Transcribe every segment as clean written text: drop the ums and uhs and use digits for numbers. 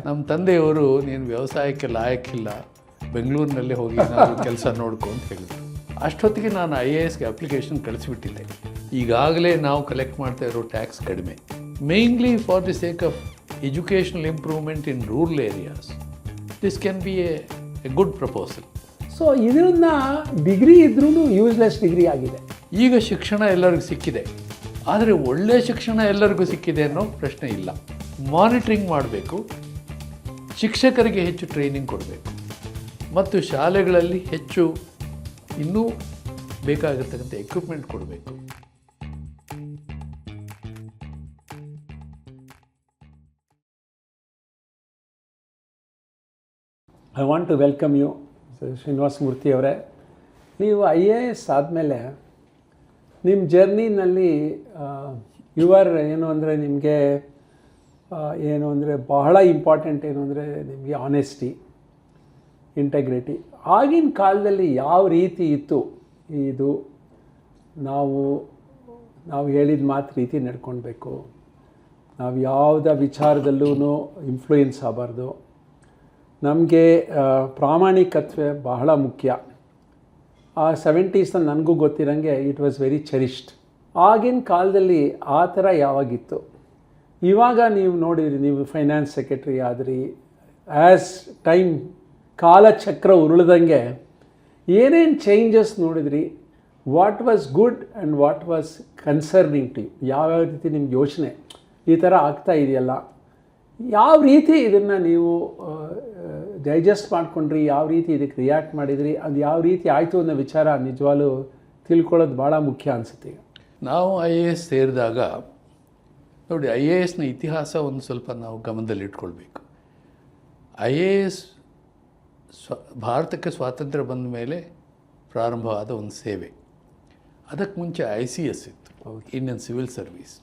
ನಮ್ಮ ತಂದೆಯವರು ನೀನು ವ್ಯವಸಾಯಕ್ಕೆ ಲಾಯಕ್ಕಿಲ್ಲ, ಬೆಂಗಳೂರಿನಲ್ಲೇ ಹೋಗಿ ನಾವು ಕೆಲಸ ನೋಡ್ಕೊ ಅಂತ ಹೇಳಿದ್ರು. ಅಷ್ಟೊತ್ತಿಗೆ ನಾನು IASಗೆ ಅಪ್ಲಿಕೇಶನ್ ಕಳಿಸಿಬಿಟ್ಟಿದ್ದೆ. ಈಗಾಗಲೇ ನಾವು ಕಲೆಕ್ಟ್ ಮಾಡ್ತಾ ಇರೋ ಟ್ಯಾಕ್ಸ್ ಕಡಿಮೆ, mainly for the sake of educational improvement in rural areas. This can be A good proposal. So ಇದನ್ನ ಡಿಗ್ರಿ ಇದ್ರೂ ಯೂಸ್ಲೆಸ್ ಡಿಗ್ರಿ ಆಗಿದೆ. ಈಗ ಶಿಕ್ಷಣ ಎಲ್ಲರಿಗೂ ಸಿಕ್ಕಿದೆ, ಆದರೆ ಒಳ್ಳೆಯ ಶಿಕ್ಷಣ ಎಲ್ಲರಿಗೂ ಸಿಕ್ಕಿದೆ ಅನ್ನೋ ಪ್ರಶ್ನೆ ಇಲ್ಲ. ಮಾನಿಟ್ರಿಂಗ್ ಮಾಡಬೇಕು, ಶಿಕ್ಷಕರಿಗೆ ಹೆಚ್ಚು ಟ್ರೈನಿಂಗ್ ಕೊಡಬೇಕು ಮತ್ತು ಶಾಲೆಗಳಲ್ಲಿ ಹೆಚ್ಚು ಇನ್ನೂ ಬೇಕಾಗಿರ್ತಕ್ಕಂಥ ಎಕ್ವಿಪ್ಮೆಂಟ್ ಕೊಡಬೇಕು. I want to welcome you Srinivasa Murthy ಅವರೇ. ನೀವು IAS ಆದಮೇಲೆ ನಿಮ್ಮ ಜರ್ನಿನಲ್ಲಿ ಏನು ಅಂದರೆ ನಿಮಗೆ ಏನು ಅಂದರೆ ಬಹಳ ಇಂಪಾರ್ಟೆಂಟ್ ಏನು ಅಂದರೆ ನಿಮಗೆ ಆನೆಸ್ಟಿ, ಇಂಟೆಗ್ರಿಟಿ. ಆಗಿನ ಕಾಲದಲ್ಲಿ ಯಾವ ರೀತಿ ಇತ್ತು ಇದು? ನಾವು ಹೇಳಿದ ಮಾತು ರೀತಿ ನಡ್ಕೊಳ್ಬೇಕು, ನಾವು ಯಾವುದೇ ವಿಚಾರದಲ್ಲೂ ಇನ್ಫ್ಲೂಯೆನ್ಸ್ ಆಗಬಾರ್ದು, ನಮಗೆ ಪ್ರಾಮಾಣಿಕತ್ವ ಬಹಳ ಮುಖ್ಯ. ಆ 70s ನನಗೂ ಗೊತ್ತಿರೋಂಗೆ ಇಟ್ ವಾಸ್ ವೆರಿ ಚೆರಿಷ್ಡ್. ಆಗಿನ ಕಾಲದಲ್ಲಿ ಆ ಥರ ಯಾವಾಗಿತ್ತು? ಇವಾಗ ನೀವು ನೋಡಿದ್ರಿ, ನೀವು ಫೈನಾನ್ಸ್ ಸೆಕ್ರೆಟರಿ ಆದ್ರಿ, ಆ್ಯಸ್ ಟೈಮ್ ಕಾಲಚಕ್ರ ಉರುಳ್ದಂಗೆ ಏನೇನು ಚೇಂಜಸ್ ನೋಡಿದ್ರಿ? What was good and what was concerning to you? ಯಾವ್ಯಾವ ರೀತಿ ನಿಮ್ಗೆ ಯೋಚನೆ ಈ ಥರ ಆಗ್ತಾ ಇದೆಯಲ್ಲ, ಯಾವ ರೀತಿ ಇದನ್ನು ನೀವು ಡೈಜೆಸ್ಟ್ ಮಾಡ್ಕೊಂಡ್ರಿ, ಯಾವ ರೀತಿ ಇದಕ್ಕೆ ರಿಯಾಕ್ಟ್ ಮಾಡಿದ್ರಿ, ಅದು ಯಾವ ರೀತಿ ಆಯಿತು ಅನ್ನೋ ವಿಚಾರ ನಿಜವಾಗ್ಲೂ ತಿಳ್ಕೊಳ್ಳೋದು ಭಾಳ ಮುಖ್ಯ ಅನಿಸುತ್ತೆ. ನಾವು IAS ಸೇರಿದಾಗ ನೋಡಿ, IASನ ಇತಿಹಾಸ ಒಂದು ಸ್ವಲ್ಪ ನಾವು ಗಮನದಲ್ಲಿಟ್ಕೊಳ್ಬೇಕು. IAS ಭಾರತಕ್ಕೆ ಸ್ವಾತಂತ್ರ್ಯ ಬಂದ ಮೇಲೆ ಪ್ರಾರಂಭವಾದ ಒಂದು ಸೇವೆ. ಅದಕ್ಕೆ ಮುಂಚೆ ICS ಇತ್ತು, ಇಂಡಿಯನ್ ಸಿವಿಲ್ ಸರ್ವೀಸ್.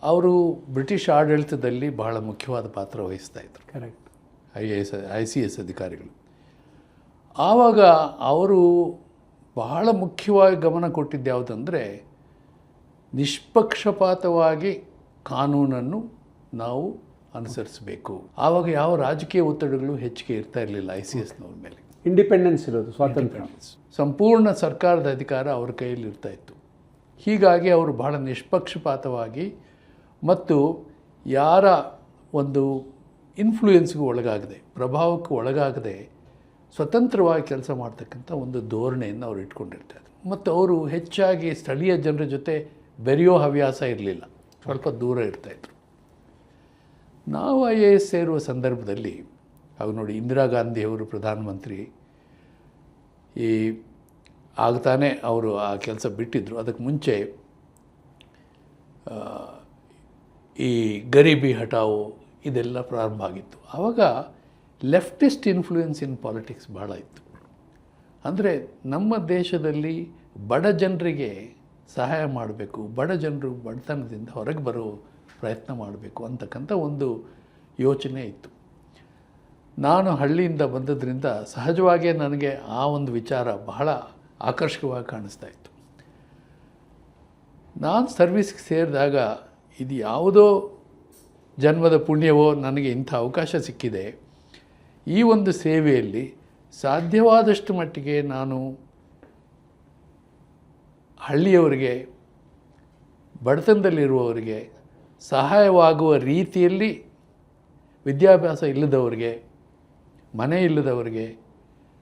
ಅವರು ಬ್ರಿಟಿಷ್ ಆಡಳಿತದಲ್ಲಿ ಬಹಳ ಮುಖ್ಯವಾದ ಪಾತ್ರ ವಹಿಸ್ತಾಯಿದ್ರು. ಕರೆಕ್ಟ್. ICS ಅಧಿಕಾರಿಗಳು. ಆವಾಗ ಅವರು ಬಹಳ ಮುಖ್ಯವಾಗಿ ಗಮನ ಕೊಟ್ಟಿದ್ದು ಯಾವುದಂದರೆ, ನಿಷ್ಪಕ್ಷಪಾತವಾಗಿ ಕಾನೂನನ್ನು ನಾವು ಅನುಸರಿಸಬೇಕು. ಆವಾಗ ಯಾವ ರಾಜಕೀಯ ಒತ್ತಡಗಳು ಹೆಚ್ಚಿಗೆ ಇರ್ತಾ ಇರಲಿಲ್ಲ ICSನವ್ರ ಮೇಲೆ. ಇಂಡಿಪೆಂಡೆನ್ಸ್ ಇರೋದು, ಸ್ವಾತಂತ್ರ್ಯ, ಸಂಪೂರ್ಣ ಸರ್ಕಾರದ ಅಧಿಕಾರ ಅವ್ರ ಕೈಯಲ್ಲಿ ಇರ್ತಾಯಿತ್ತು. ಹೀಗಾಗಿ ಅವರು ಬಹಳ ನಿಷ್ಪಕ್ಷಪಾತವಾಗಿ ಮತ್ತು ಯಾರ ಒಂದು ಇನ್ಫ್ಲೂಯೆನ್ಸ್ಗೂ ಒಳಗಾಗದೆ, ಪ್ರಭಾವಕ್ಕೂ ಒಳಗಾಗದೆ ಸ್ವತಂತ್ರವಾಗಿ ಕೆಲಸ ಮಾಡ್ತಕ್ಕಂಥ ಒಂದು ಧೋರಣೆಯನ್ನು ಅವರು ಇಟ್ಕೊಂಡಿರ್ತಾರೆ. ಮತ್ತು ಅವರು ಹೆಚ್ಚಾಗಿ ಸ್ಥಳೀಯ ಜನರ ಜೊತೆ ಬೆರೆಯೋ ಹವ್ಯಾಸ ಇರಲಿಲ್ಲ, ಸ್ವಲ್ಪ ದೂರ ಇರ್ತಾಯಿದ್ರು. ನಾವು IAS ಸೇರುವ ಸಂದರ್ಭದಲ್ಲಿ ಆಗ ನೋಡಿ, ಇಂದಿರಾ ಗಾಂಧಿಯವರು ಪ್ರಧಾನಮಂತ್ರಿ, ಆಗ್ತಾನೆ ಅವರು ಆ ಕೆಲಸ ಬಿಟ್ಟಿದ್ದರು. ಅದಕ್ಕೆ ಮುಂಚೆ ಈ ಗರೀಬಿ ಹಟಾವೋ ಇದೆಲ್ಲ ಪ್ರಾರಂಭ ಆಗಿತ್ತು. ಆವಾಗ ಲೆಫ್ಟಿಸ್ಟ್ ಇನ್ಫ್ಲೂಯೆನ್ಸ್ ಇನ್ ಪಾಲಿಟಿಕ್ಸ್ ಭಾಳ ಇತ್ತು. ಅಂದರೆ ನಮ್ಮ ದೇಶದಲ್ಲಿ ಬಡ ಜನರಿಗೆ ಸಹಾಯ ಮಾಡಬೇಕು, ಬಡ ಜನರು ಬಡತನದಿಂದ ಹೊರಗೆ ಬರೋ ಪ್ರಯತ್ನ ಮಾಡಬೇಕು ಅಂತಕ್ಕಂಥ ಒಂದು ಯೋಚನೆ ಇತ್ತು. ನಾನು ಹಳ್ಳಿಯಿಂದ ಬಂದದ್ರಿಂದ ಸಹಜವಾಗಿಯೇ ನನಗೆ ಆ ಒಂದು ವಿಚಾರ ಬಹಳ ಆಕರ್ಷಕವಾಗಿ ಕಾಣಿಸ್ತಾ ಇತ್ತು. ನಾನು ಸರ್ವಿಸ್ಗೆ ಸೇರಿದಾಗ ಇದು ಯಾವುದೋ ಜನ್ಮದ ಪುಣ್ಯವೋ ನನಗೆ ಇಂಥ ಅವಕಾಶ ಸಿಕ್ಕಿದೆ, ಈ ಒಂದು ಸೇವೆಯಲ್ಲಿ ಸಾಧ್ಯವಾದಷ್ಟು ಮಟ್ಟಿಗೆ ನಾನು ಹಳ್ಳಿಯವರಿಗೆ, ಬಡತನದಲ್ಲಿರುವವರಿಗೆ ಸಹಾಯವಾಗುವ ರೀತಿಯಲ್ಲಿ, ವಿದ್ಯಾಭ್ಯಾಸ ಇಲ್ಲದವರಿಗೆ, ಮನೆ ಇಲ್ಲದವರಿಗೆ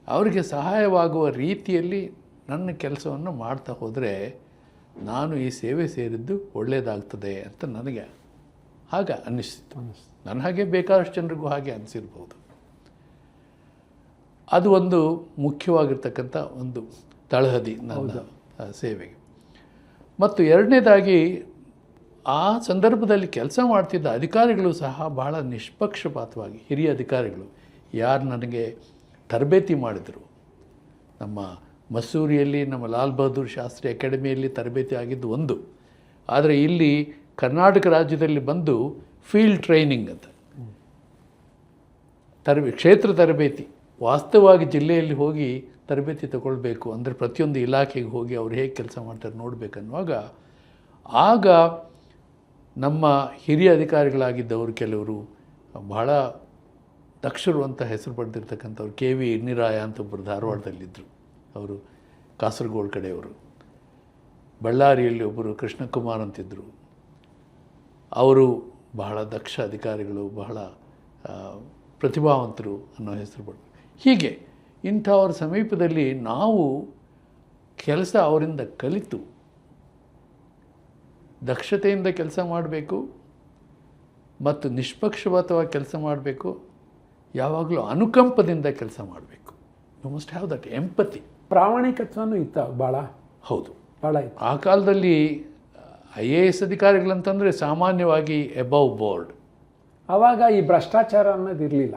ಅವರಿಗೆ ಸಹಾಯವಾಗುವ ರೀತಿಯಲ್ಲಿ ನನ್ನ ಕೆಲಸವನ್ನು ಮಾಡ್ತಾ ಹೋದರೆ ನಾನು ಈ ಸೇವೆ ಸೇರಿದ್ದು ಒಳ್ಳೆಯದಾಗ್ತದೆ ಅಂತ ನನಗೆ ಹಾಗೆ ಅನ್ನಿಸ್ತು. ನನ್ನ ಹಾಗೆ ಬೇಕಾದಷ್ಟು ಜನರಿಗೂ ಹಾಗೆ ಅನಿಸಿರ್ಬೋದು. ಅದು ಒಂದು ಮುಖ್ಯವಾಗಿರ್ತಕ್ಕಂಥ ಒಂದು ತಳಹದಿ ನನ್ನ ಸೇವೆಗೆ. ಮತ್ತು ಎರಡನೇದಾಗಿ, ಆ ಸಂದರ್ಭದಲ್ಲಿ ಕೆಲಸ ಮಾಡ್ತಿದ್ದ ಅಧಿಕಾರಿಗಳು ಸಹ ಬಹಳ ನಿಷ್ಪಕ್ಷಪಾತವಾಗಿ, ಹಿರಿಯ ಅಧಿಕಾರಿಗಳು ಯಾರು ನನಗೆ ತರಬೇತಿ ಮಾಡಿದರು, ನಮ್ಮ ಮಸೂರಿಯಲ್ಲಿ ನಮ್ಮ ಲಾಲ್ ಬಹದ್ದೂರ್ ಶಾಸ್ತ್ರಿ ಅಕಾಡೆಮಿಯಲ್ಲಿ ತರಬೇತಿ ಆಗಿದ್ದು ಒಂದು, ಆದರೆ ಇಲ್ಲಿ ಕರ್ನಾಟಕ ರಾಜ್ಯದಲ್ಲಿ ಬಂದು ಫೀಲ್ಡ್ ಟ್ರೈನಿಂಗ್ ಅಂತ ಕ್ಷೇತ್ರ ತರಬೇತಿ, ವಾಸ್ತವವಾಗಿ ಜಿಲ್ಲೆಯಲ್ಲಿ ಹೋಗಿ ತರಬೇತಿ ತಗೊಳ್ಬೇಕು. ಅಂದರೆ ಪ್ರತಿಯೊಂದು ಇಲಾಖೆಗೆ ಹೋಗಿ ಅವ್ರು ಹೇಗೆ ಕೆಲಸ ಮಾಡ್ತಾರೆ ನೋಡಬೇಕನ್ನುವಾಗ, ಆಗ ನಮ್ಮ ಹಿರಿಯ ಅಧಿಕಾರಿಗಳಾಗಿದ್ದವರು ಕೆಲವರು ಬಹಳ ದಕ್ಷರು ಅಂತ ಹೆಸರು ಪಡೆದಿರ್ತಕ್ಕಂಥವ್ರು ಕೆ ವಿ ಇನ್ನಿರಾಯ ಅಂತ ಒಬ್ಬರು ಧಾರವಾಡದಲ್ಲಿದ್ದರು. ಅವರು ಕಾಸರಗೋಡು ಕಡೆಯವರು. ಬಳ್ಳಾರಿಯಲ್ಲಿ ಒಬ್ಬರು ಕೃಷ್ಣಕುಮಾರ್ ಅಂತಿದ್ದರು. ಅವರು ಬಹಳ ದಕ್ಷ ಅಧಿಕಾರಿಗಳು, ಬಹಳ ಪ್ರತಿಭಾವಂತರು ಅನ್ನೋ ಹೆಸರು ಪಡೆದರು. ಹೀಗೆ ಇಂಥವ್ರ ಸಮೀಪದಲ್ಲಿ ನಾವು ಕೆಲಸ ಅವರಿಂದ ಕಲಿತು ದಕ್ಷತೆಯಿಂದ ಕೆಲಸ ಮಾಡಬೇಕು ಮತ್ತು ನಿಷ್ಪಕ್ಷಪಾತವಾಗಿ ಕೆಲಸ ಮಾಡಬೇಕು. ಯಾವಾಗಲೂ ಅನುಕಂಪದಿಂದ ಕೆಲಸ ಮಾಡಬೇಕು. You must have that empathy. ಪ್ರಾಮಾಣಿಕತ್ವನೂ ಇತ್ತು ಭಾಳ. ಹೌದು, ಭಾಳ ಇತ್ತು. ಆ ಕಾಲದಲ್ಲಿ IAS ಅಧಿಕಾರಿಗಳಂತಂದರೆ ಸಾಮಾನ್ಯವಾಗಿ ಎಬವ್ ಬೋರ್ಡ್. ಆವಾಗ ಈ ಭ್ರಷ್ಟಾಚಾರ ಅನ್ನೋದು ಇರಲಿಲ್ಲ.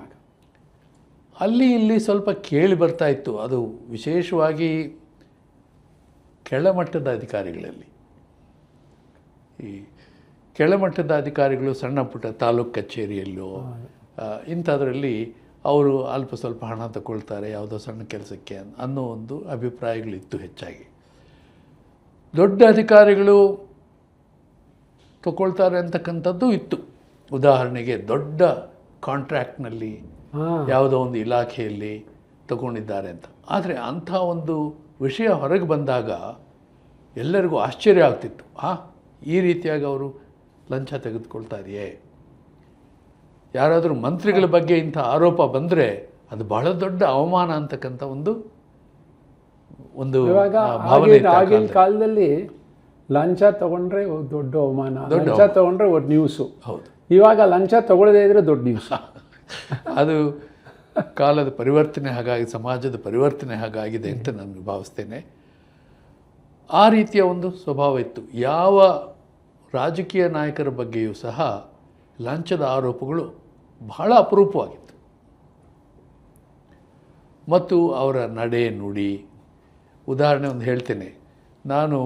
ಅಲ್ಲಿ ಇಲ್ಲಿ ಸ್ವಲ್ಪ ಕೇಳಿ ಬರ್ತಾ ಇತ್ತು. ಅದು ವಿಶೇಷವಾಗಿ ಕೆಳಮಟ್ಟದ ಅಧಿಕಾರಿಗಳಲ್ಲಿ. ಈ ಕೆಳಮಟ್ಟದ ಅಧಿಕಾರಿಗಳು ಸಣ್ಣ ಪುಟ್ಟ ತಾಲೂಕು ಕಚೇರಿಯಲ್ಲೋ ಇಂಥದ್ರಲ್ಲಿ ಅವರು ಅಲ್ಪ ಸ್ವಲ್ಪ ಹಣ ತಗೊಳ್ತಾರೆ ಯಾವುದೋ ಸಣ್ಣ ಕೆಲಸಕ್ಕೆ ಅನ್ನೋ ಒಂದು ಅಭಿಪ್ರಾಯಗಳಿತ್ತು ಹೆಚ್ಚಾಗಿ. ದೊಡ್ಡ ಅಧಿಕಾರಿಗಳು ತಗೊಳ್ತಾರೆ ಅಂತಕ್ಕಂಥದ್ದು ಇತ್ತು. ಉದಾಹರಣೆಗೆ ದೊಡ್ಡ ಕಾಂಟ್ರ್ಯಾಕ್ಟ್ನಲ್ಲಿ ಯಾವುದೋ ಒಂದು ಇಲಾಖೆಯಲ್ಲಿ ತಗೊಂಡಿದ್ದಾರೆ ಅಂತ. ಆದರೆ ಅಂಥ ಒಂದು ವಿಷಯ ಹೊರಗೆ ಬಂದಾಗ ಎಲ್ಲರಿಗೂ ಆಶ್ಚರ್ಯ ಆಗ್ತಿತ್ತು. ಈ ರೀತಿಯಾಗಿ ಅವರು ಲಂಚ ತೆಗೆದುಕೊಳ್ತಾ ಇದೆಯೇ? ಯಾರಾದರೂ ಮಂತ್ರಿಗಳ ಬಗ್ಗೆ ಇಂಥ ಆರೋಪ ಬಂದರೆ ಅದು ಬಹಳ ದೊಡ್ಡ ಅವಮಾನ ಅಂತಕ್ಕಂಥ ಒಂದು ಆಗಿನ ಕಾಲದಲ್ಲಿ ಲಂಚ ತಗೊಂಡ್ರೆ ದೊಡ್ಡ ಅವಮಾನ, ಲಂಚ ತಗೊಂಡ್ರೆ ಒಂದು ನ್ಯೂಸು. ಹೌದು. ಇವಾಗ ಲಂಚ ತಗೊಳ್ಳದೇ ಇದ್ರೆ ದೊಡ್ಡ ನ್ಯೂಸ್. ಅದು ಕಾಲದ ಪರಿವರ್ತನೆ ಹಾಗಾಗಿ, ಸಮಾಜದ ಪರಿವರ್ತನೆ ಹಾಗಾಗಿದೆ ಅಂತ ನಾನು ಭಾವಿಸ್ತೇನೆ. ಆ ರೀತಿಯ ಒಂದು ಸ್ವಭಾವ ಇತ್ತು. ಯಾವ ರಾಜಕೀಯ ನಾಯಕರ ಬಗ್ಗೆಯೂ ಸಹ ಲಂಚದ ಆರೋಪಗಳು ಬಹಳ ಅಪರೂಪವಾಗಿತ್ತು. ಮತ್ತು ಅವರ ನಡೆ ನುಡಿ. ಉದಾಹರಣೆ ಒಂದು ಹೇಳ್ತೇನೆ. ನಾನು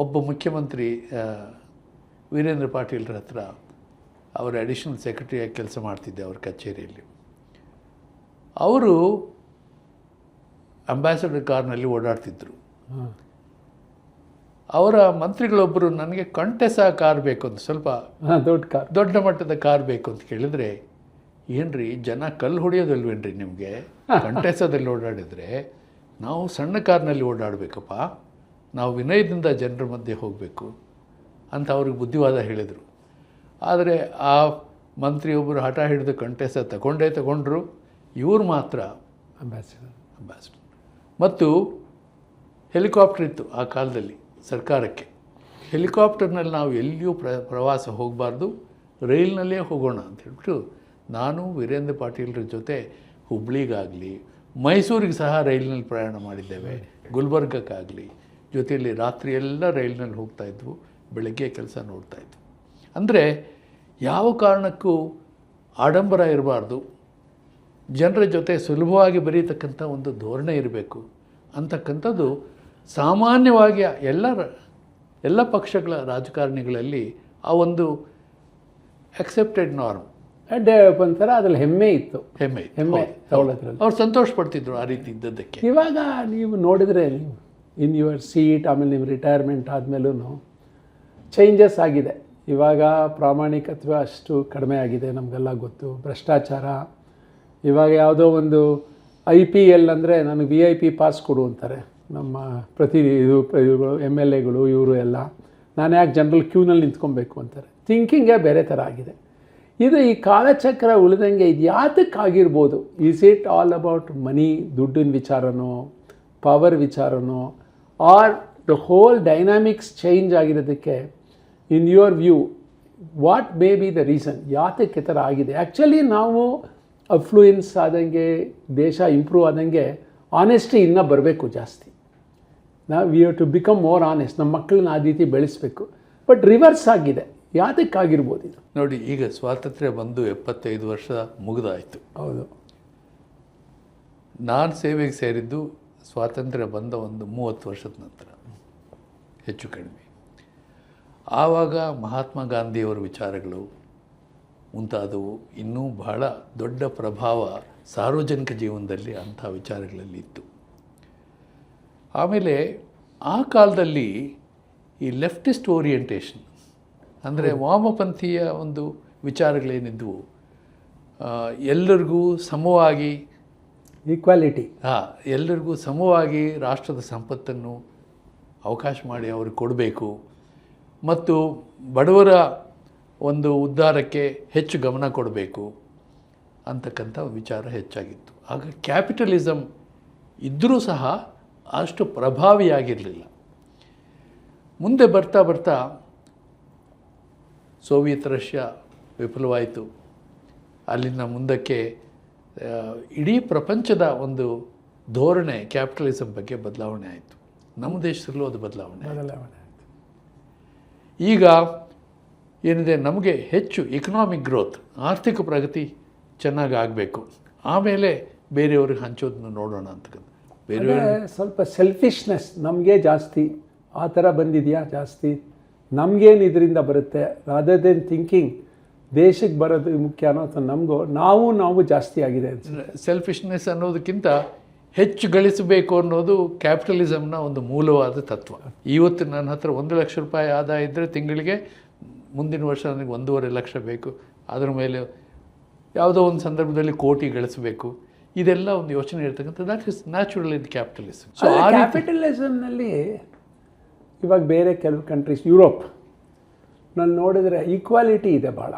ಒಬ್ಬ ಮುಖ್ಯಮಂತ್ರಿ ವೀರೇಂದ್ರ ಪಾಟೀಲ್ರ ಹತ್ರ ಅವರ ಅಡಿಷನಲ್ ಸೆಕ್ರೆಟರಿಯಾಗಿ ಕೆಲಸ ಮಾಡ್ತಿದ್ದೆ ಅವ್ರ ಕಚೇರಿಯಲ್ಲಿ. ಅವರು ಅಂಬಾಸಡರ್ ಕಾರ್ನಲ್ಲಿ ಓಡಾಡ್ತಿದ್ದರು. ಅವರ ಮಂತ್ರಿಗಳೊಬ್ಬರು ನನಗೆ ಕಂಟೆಸಾ ಕಾರ್ ಬೇಕು ಅಂತ, ಸ್ವಲ್ಪ ದೊಡ್ಡ ಮಟ್ಟದ ಕಾರ್ ಬೇಕು ಅಂತ ಕೇಳಿದರೆ, ಏನ್ರಿ ಜನ ಕಲ್ಲು ಹೊಡೆಯೋದಲ್ವೇನ್ರಿ ನಿಮಗೆ? ಕಂಟೆಸಾದಲ್ಲಿ ಓಡಾಡಿದರೆ ನಾವು ಸಣ್ಣ ಕಾರ್ನಲ್ಲಿ ಓಡಾಡಬೇಕಪ್ಪ, ನಾವು ವಿನಯದಿಂದ ಜನರ ಮಧ್ಯೆ ಹೋಗಬೇಕು ಅಂತ ಅವ್ರಿಗೆ ಬುದ್ಧಿವಾದ ಹೇಳಿದರು. ಆದರೆ ಆ ಮಂತ್ರಿಯೊಬ್ಬರು ಹಠ ಹಿಡಿದು ಕಂಟೆಸ ತಗೊಂಡ್ರು. ಇವರು ಮಾತ್ರ ಅಂಬಾಸಿಡರ್. ಮತ್ತು ಹೆಲಿಕಾಪ್ಟರ್ ಇತ್ತು ಆ ಕಾಲದಲ್ಲಿ ಸರ್ಕಾರಕ್ಕೆ. ಹೆಲಿಕಾಪ್ಟರ್ನಲ್ಲಿ ನಾವು ಎಲ್ಲಿಯೂ ಪ್ರವಾಸ ಹೋಗಬಾರ್ದು, ರೈಲ್ನಲ್ಲೇ ಹೋಗೋಣ ಅಂತ ಹೇಳ್ಬಿಟ್ಟು ನಾನು ವೀರೇಂದ್ರ ಪಾಟೀಲ್ರ ಜೊತೆ ಹುಬ್ಳಿಗಾಗಲಿ ಮೈಸೂರಿಗೆ ಸಹ ರೈಲಿನಲ್ಲಿ ಪ್ರಯಾಣ ಮಾಡಿದ್ದೇವೆ. ಗುಲ್ಬರ್ಗಕ್ಕಾಗಲಿ ಜೊತೆಯಲ್ಲಿ ರಾತ್ರಿಯೆಲ್ಲ ರೈಲಿನಲ್ಲಿ ಹೋಗ್ತಾಯಿದ್ವು, ಬೆಳಗ್ಗೆ ಕೆಲಸ ನೋಡ್ತಾಯಿದ್ವು. ಅಂದರೆ ಯಾವ ಕಾರಣಕ್ಕೂ ಆಡಂಬರ ಇರಬಾರ್ದು, ಜನರ ಜೊತೆ ಸುಲಭವಾಗಿ ಬರೀತಕ್ಕಂಥ ಒಂದು ಧೋರಣೆ ಇರಬೇಕು ಅಂತಕ್ಕಂಥದ್ದು ಸಾಮಾನ್ಯವಾಗಿ ಎಲ್ಲ ಪಕ್ಷಗಳ ರಾಜಕಾರಣಿಗಳಲ್ಲಿ ಆ ಒಂದು ಅಕ್ಸೆಪ್ಟೆಡ್ ನಾರ್ಮ್. ಒಂಥರ ಅದ್ರಲ್ಲಿ ಹೆಮ್ಮೆ ಇತ್ತು. ಹೆಮ್ಮೆ ತಗೊಳ್ಳೋದ್ರಲ್ಲಿ ಅವ್ರು ಸಂತೋಷ ಪಡ್ತಿದ್ರು ಆ ರೀತಿ ಇದ್ದದ್ದಕ್ಕೆ. ಇವಾಗ ನೀವು ನೋಡಿದರೆ, ನೀವು ಇನ್ ಯುವರ್ ಸೀಟ್, ಆಮೇಲೆ ನಿಮ್ಮ ರಿಟೈರ್ಮೆಂಟ್ ಆದಮೇಲೂ ಚೇಂಜಸ್ ಆಗಿದೆ. ಇವಾಗ ಪ್ರಾಮಾಣಿಕತ್ವ ಅಷ್ಟು ಕಡಿಮೆ ಆಗಿದೆ, ನಮಗೆಲ್ಲ ಗೊತ್ತು. ಭ್ರಷ್ಟಾಚಾರ. ಇವಾಗ ಯಾವುದೋ ಒಂದು IPL ಅಂದರೆ ನನಗೆ VIP ಪಾಸ್ ಕೊಡು ಅಂತಾರೆ ನಮ್ಮ MLAಗಳು ಇವರು ಎಲ್ಲ. ನಾನು ಯಾಕೆ ಜನರಲ್ ಕ್ಯೂನಲ್ಲಿ ನಿಂತ್ಕೊಬೇಕು ಅಂತಾರೆ. ಥಿಂಕಿಂಗೇ ಬೇರೆ ಥರ ಆಗಿದೆ. ಇದು ಈ ಕಾಲಚಕ್ರ ಉಳಿದಂಗೆ ಇದು ಯಾತಕ್ಕಾಗಿರ್ಬೋದು? Is it all about money, ದುಡ್ಡಿನ ವಿಚಾರನೋ, ಪವರ್ ವಿಚಾರನೋ, are the whole dynamics change ಆಗಿರೋದಕ್ಕೆ in your view what may be the reason? ಯಾತಕ್ಕೆ ಥರ ಆಗಿದೆ? ಆ್ಯಕ್ಚುಲಿ ನಾವು ಅಫ್ಲೂಯೆನ್ಸ್ ಆದಂಗೆ, ದೇಶ ಇಂಪ್ರೂವ್ ಆದಂಗೆ ಆನೆಸ್ಟಿ ಇನ್ನೂ ಬರಬೇಕು ಜಾಸ್ತಿ. We have to become more honest. ನಮ್ಮ ಮಕ್ಕಳನ್ನ ಆ ರೀತಿ ಬೆಳೆಸಬೇಕು. ಬಟ್ ರಿವರ್ಸ್ ಆಗಿದೆ. ಯಾತಕ್ಕಾಗಿರ್ಬೋದು ಇದು? ನೋಡಿ, ಈಗ ಸ್ವಾತಂತ್ರ್ಯ ಬಂದು 75 ವರ್ಷ ಮುಗಿದಾಯಿತು. ಹೌದು. ನಾನು ಸೇವೆಗೆ ಸೇರಿದ್ದು ಸ್ವಾತಂತ್ರ್ಯ ಬಂದ ಒಂದು 30 ವರ್ಷದ ನಂತರ ಹೆಚ್ಚು ಕಡಿಮೆ. ಆವಾಗ ಮಹಾತ್ಮ ಗಾಂಧಿಯವರ ವಿಚಾರಗಳು ಮುಂತಾದವು ಇನ್ನೂ ಬಹಳ ದೊಡ್ಡ ಪ್ರಭಾವ ಸಾರ್ವಜನಿಕ ಜೀವನದಲ್ಲಿ ಅಂಥ ವಿಚಾರಗಳಲ್ಲಿ ಇತ್ತು. ಆಮೇಲೆ ಆ ಕಾಲದಲ್ಲಿ ಈ ಲೆಫ್ಟಿಸ್ಟ್ ಓರಿಯೆಂಟೇಷನ್ ಅಂದರೆ ವಾಮಪಂಥೀಯ ಒಂದು ವಿಚಾರಗಳೇನಿದ್ವು ಎಲ್ಲರಿಗೂ ಸಮವಾಗಿ ಈಕ್ವಾಲಿಟಿ, ಎಲ್ಲರಿಗೂ ಸಮವಾಗಿ ರಾಷ್ಟ್ರದ ಸಂಪತ್ತನ್ನು ಅವಕಾಶ ಮಾಡಿ ಅವ್ರಿಗೆ ಕೊಡಬೇಕು ಮತ್ತು ಬಡವರ ಒಂದು ಉದ್ಧಾರಕ್ಕೆ ಹೆಚ್ಚು ಗಮನ ಕೊಡಬೇಕು ಅಂತಕ್ಕಂಥ ವಿಚಾರ ಹೆಚ್ಚಾಗಿತ್ತು. ಆಗ ಕ್ಯಾಪಿಟಲಿಸಮ್ ಇದ್ದರೂ ಸಹ ಅಷ್ಟು ಪ್ರಭಾವಿಯಾಗಿರಲಿಲ್ಲ. ಮುಂದೆ ಬರ್ತಾ ಬರ್ತಾ ಸೋವಿಯತ್ ರಷ್ಯಾ ವಿಫಲವಾಯಿತು. ಅಲ್ಲಿಂದ ಮುಂದಕ್ಕೆ ಇಡೀ ಪ್ರಪಂಚದ ಒಂದು ಧೋರಣೆ ಕ್ಯಾಪಿಟಲಿಸಮ್ ಬಗ್ಗೆ ಬದಲಾವಣೆ ಆಯಿತು. ನಮ್ಮ ದೇಶದಲ್ಲೂ ಅದು ಬದಲಾವಣೆ ಆಯಿತು. ಈಗ ಏನಿದೆ, ನಮಗೆ ಹೆಚ್ಚು ಇಕನಾಮಿಕ್ ಗ್ರೋತ್, ಆರ್ಥಿಕ ಪ್ರಗತಿ ಚೆನ್ನಾಗಿ ಆಗಬೇಕು, ಆಮೇಲೆ ಬೇರೆಯವ್ರಿಗೆ ಹಂಚೋದನ್ನ ನೋಡೋಣ ಅಂತಕ್ಕಂಥ. ಬೇರೆಯವ್ರಿಗೆ ಸ್ವಲ್ಪ ಸೆಲ್ಫಿಶ್ನೆಸ್ ನಮಗೆ ಜಾಸ್ತಿ ಆ ಥರ ಬಂದಿದೆಯಾ ಜಾಸ್ತಿ, ನಮಗೇನು ಇದರಿಂದ ಬರುತ್ತೆ ರಾದರ್ ದೆನ್ ಥಿಂಕಿಂಗ್ ದೇಶಕ್ಕೆ ಬರೋದು ಮುಖ್ಯ ಅನ್ನೋ ಅಥವಾ ನಮಗೂ ನಾವು ಜಾಸ್ತಿ ಆಗಿದೆ ಅನ್ಸುತ್ತೆ. ಸೆಲ್ಫಿಶ್ನೆಸ್ ಅನ್ನೋದಕ್ಕಿಂತ ಹೆಚ್ಚು ಗಳಿಸಬೇಕು ಅನ್ನೋದು ಕ್ಯಾಪಿಟಲಿಸಮ್ನ ಒಂದು ಮೂಲವಾದ ತತ್ವ. ಇವತ್ತು ನನ್ನ ಹತ್ರ 1 ಲಕ್ಷ ರೂಪಾಯಿ ಆದಾಯ ಇದ್ದರೆ ತಿಂಗಳಿಗೆ ಮುಂದಿನ ವರ್ಷ ನನಗೆ 1.5 ಲಕ್ಷ ಬೇಕು, ಅದರ ಮೇಲೆ ಯಾವುದೋ ಒಂದು ಸಂದರ್ಭದಲ್ಲಿ ಕೋಟಿ ಗಳಿಸಬೇಕು, ಇದೆಲ್ಲ ಒಂದು ಯೋಚನೆ ಇರ್ತಕ್ಕಂಥ that is natural in capitalism. So ಆ ಕ್ಯಾಪಿಟಲಿಸಮ್ನಲ್ಲಿ ಇವಾಗ ಬೇರೆ ಕೆಲವು ಕಂಟ್ರೀಸ್, ಯುರೋಪ್ ನಾನು ನೋಡಿದರೆ ಈಕ್ವಾಲಿಟಿ ಇದೆ ಭಾಳ.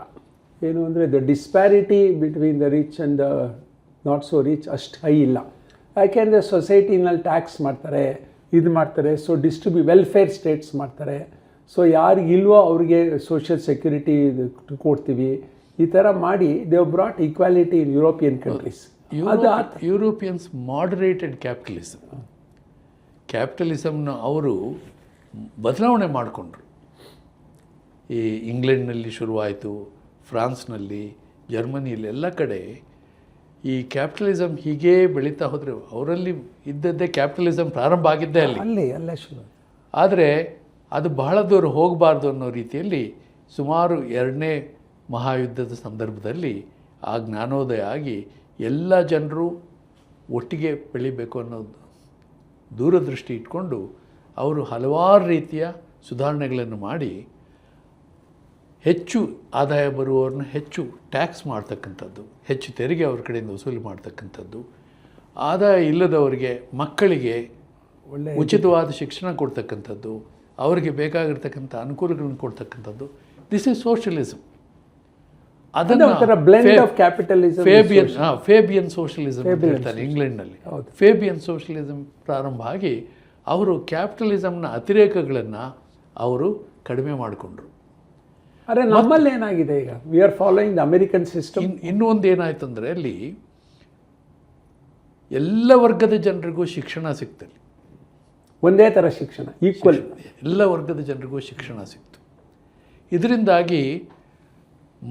ಏನು ಅಂದರೆ the disparity between the rich and the not so rich ಅಷ್ಟು ಹೈ ಇಲ್ಲ. ಯಾಕೆಂದರೆ ಸೊಸೈಟಿನಲ್ಲಿ ಟ್ಯಾಕ್ಸ್ ಮಾಡ್ತಾರೆ, ಇದು ಮಾಡ್ತಾರೆ, ಸೊ ವೆಲ್ಫೇರ್ ಸ್ಟೇಟ್ಸ್ ಮಾಡ್ತಾರೆ. ಸೊ ಯಾರಿಗಿಲ್ವೋ ಅವ್ರಿಗೆ ಸೋಷಿಯಲ್ ಸೆಕ್ಯೂರಿಟಿ ಕೊಡ್ತೀವಿ, ಈ ಥರ ಮಾಡಿ they brought equality in European countries. Europeans moderated ಕ್ಯಾಪಿಟಲಿಸಮ್ನ ಅವರು ಬದಲಾವಣೆ ಮಾಡಿಕೊಂಡ್ರು. ಈ ಇಂಗ್ಲೆಂಡ್ನಲ್ಲಿ ಶುರುವಾಯಿತು, ಫ್ರಾನ್ಸ್ನಲ್ಲಿ, ಜರ್ಮನಿಯಲ್ಲಿ ಎಲ್ಲ ಕಡೆ ಈ ಕ್ಯಾಪಿಟಲಿಸಮ್ ಹೀಗೇ ಬೆಳೀತಾ ಹೋದರೆ, ಅವರಲ್ಲಿ ಇದ್ದದ್ದೇ ಕ್ಯಾಪಿಟಲಿಸಮ್ ಪ್ರಾರಂಭ ಆಗಿದ್ದೇ ಅಲ್ಲೇ ಶುರು. ಆದರೆ ಅದು ಬಹಳ ದೂರ ಹೋಗಬಾರ್ದು ಅನ್ನೋ ರೀತಿಯಲ್ಲಿ ಸುಮಾರು 2ನೇ ಮಹಾಯುದ್ಧದ ಸಂದರ್ಭದಲ್ಲಿ ಆ ಜ್ಞಾನೋದಯ ಆಗಿ ಎಲ್ಲ ಜನರು ಒಟ್ಟಿಗೆ ಬೆಳಿಬೇಕು ಅನ್ನೋದು ದೂರದೃಷ್ಟಿ ಇಟ್ಕೊಂಡು ಅವರು ಹಲವಾರು ರೀತಿಯ ಸುಧಾರಣೆಗಳನ್ನು ಮಾಡಿ ಹೆಚ್ಚು ಆದಾಯ ಬರುವವ್ರನ್ನ ಹೆಚ್ಚು ಟ್ಯಾಕ್ಸ್ ಮಾಡ್ತಕ್ಕಂಥದ್ದು, ಹೆಚ್ಚು ತೆರಿಗೆ ಅವ್ರ ಕಡೆಯಿಂದ ವಸೂಲಿ ಮಾಡ್ತಕ್ಕಂಥದ್ದು, ಆದಾಯ ಇಲ್ಲದವರಿಗೆ ಮಕ್ಕಳಿಗೆ ಉಚಿತವಾದ ಶಿಕ್ಷಣ ಕೊಡ್ತಕ್ಕಂಥದ್ದು, ಅವರಿಗೆ ಬೇಕಾಗಿರ್ತಕ್ಕಂಥ ಅನುಕೂಲಗಳನ್ನು ಕೊಡ್ತಕ್ಕಂಥದ್ದು. This is socialism. ಅದನ್ನು ಫೇಬಿಯನ್ ಸೋಷಲಿಸಮ್ ಹೇಳ್ತಾರೆ ಇಂಗ್ಲೆಂಡ್ನಲ್ಲಿ. ಫೇಬಿಯನ್ ಸೋಷಲಿಸಮ್ ಪ್ರಾರಂಭ ಆಗಿ ಅವರು ಕ್ಯಾಪಿಟಲಿಸಮ್ನ ಅತಿರೇಕಗಳನ್ನು ಅವರು ಕಡಿಮೆ ಮಾಡಿಕೊಂಡ್ರು. ಅರೆ ನಮ್ಮಲ್ಲಿ ಏನಾಗಿದೆ ಈಗ, we are following the American system. ಇನ್ನೂ ಒಂದು ಏನಾಯ್ತು ಅಂದರೆ ಅಲ್ಲಿ ಎಲ್ಲ ವರ್ಗದ ಜನರಿಗೂ ಶಿಕ್ಷಣ ಸಿಕ್ತಲ್ಲಿ, ಒಂದೇ ಥರ ಶಿಕ್ಷಣ, ಈಕ್ವಲ್ ಎಲ್ಲ ವರ್ಗದ ಜನರಿಗೂ ಶಿಕ್ಷಣ ಸಿಕ್ತು. ಇದರಿಂದಾಗಿ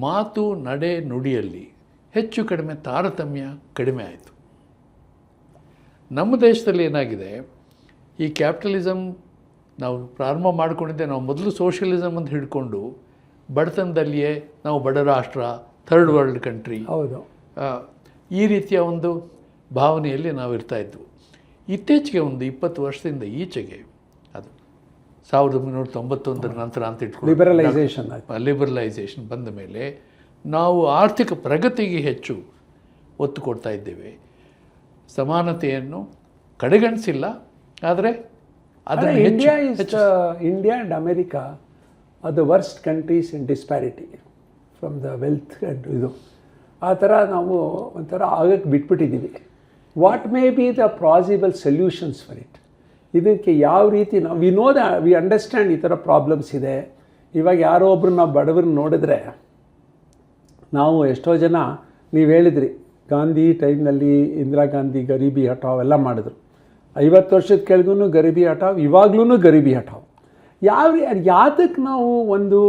ಮಾತು ನಡೆ ನುಡಿಯಲ್ಲಿ ಹೆಚ್ಚು ಕಡಿಮೆ ತಾರತಮ್ಯ ಕಡಿಮೆ ಆಯಿತು. ನಮ್ಮ ದೇಶದಲ್ಲಿ ಏನಾಗಿದೆ, ಈ ಕ್ಯಾಪಿಟಲಿಸಮ್ ನಾವು ಪ್ರಾರಂಭ ಮಾಡಿಕೊಂಡಿದ್ದೆ, ನಾವು ಮೊದಲು ಸೋಷಿಯಲಿಸಮ್ ಅಂತ ಹಿಡ್ಕೊಂಡು ಬಡತನದಲ್ಲಿಯೇ ನಾವು ಬಡ ರಾಷ್ಟ್ರ, ಥರ್ಡ್ ವರ್ಲ್ಡ್ ಕಂಟ್ರಿ, ಹೌದು, ಈ ರೀತಿಯ ಒಂದು ಭಾವನೆಯಲ್ಲಿ ನಾವು ಇರ್ತಾಯಿದ್ವು. ಇತ್ತೀಚೆಗೆ ಒಂದು 20 ವರ್ಷದಿಂದ ಈಚೆಗೆ, ಅದು 1991 ನಂತರ ಅಂತ ಇಟ್ಕೊಂಡು ಲಿಬರಲೈಸೇಷನ್ ಬಂದ ಮೇಲೆ ನಾವು ಆರ್ಥಿಕ ಪ್ರಗತಿಗೆ ಹೆಚ್ಚು ಒತ್ತು ಕೊಡ್ತಾ ಇದ್ದೇವೆ. ಸಮಾನತೆಯನ್ನು ಕಡೆಗಣಿಸಿಲ್ಲ, ಆದರೆ ಅದನ್ನು India and America are the worst countries in disparity from the wealth and ಇದು ಆ ಥರ ನಾವು ಒಂಥರ ಆಗಕ್ಕೆ ಬಿಟ್ಬಿಟ್ಟಿದ್ದೀವಿ. What may be the possible solutions for it? ಇದಕ್ಕೆ ಯಾವ ರೀತಿ ನಾವು ವಿ ಅಂಡರ್ಸ್ಟ್ಯಾಂಡ್ ಈ ಥರ ಪ್ರಾಬ್ಲಮ್ಸ್ ಇದೆ. ಇವಾಗ ಯಾರೋ ಒಬ್ಬರು ನಾವು ಬಡವ್ರನ್ನ ನೋಡಿದ್ರೆ, ನಾವು ಎಷ್ಟೋ ಜನ ನೀವು ಹೇಳಿದ್ರಿ ಗಾಂಧಿ ಟೈಮ್ನಲ್ಲಿ ಇಂದಿರಾ ಗಾಂಧಿ ಗರೀಬಿ ಹಠಾವ್ ಎಲ್ಲ ಮಾಡಿದ್ರು. 50 ವರ್ಷದ ಕೆಳಗೂ ಗರೀಬಿ ಹಠಾವ್, ಇವಾಗ್ಲೂ ಗರೀಬಿ ಹಠಾವ್. ಯಾತಕ್ಕೆ ನಾವು ಒಂದು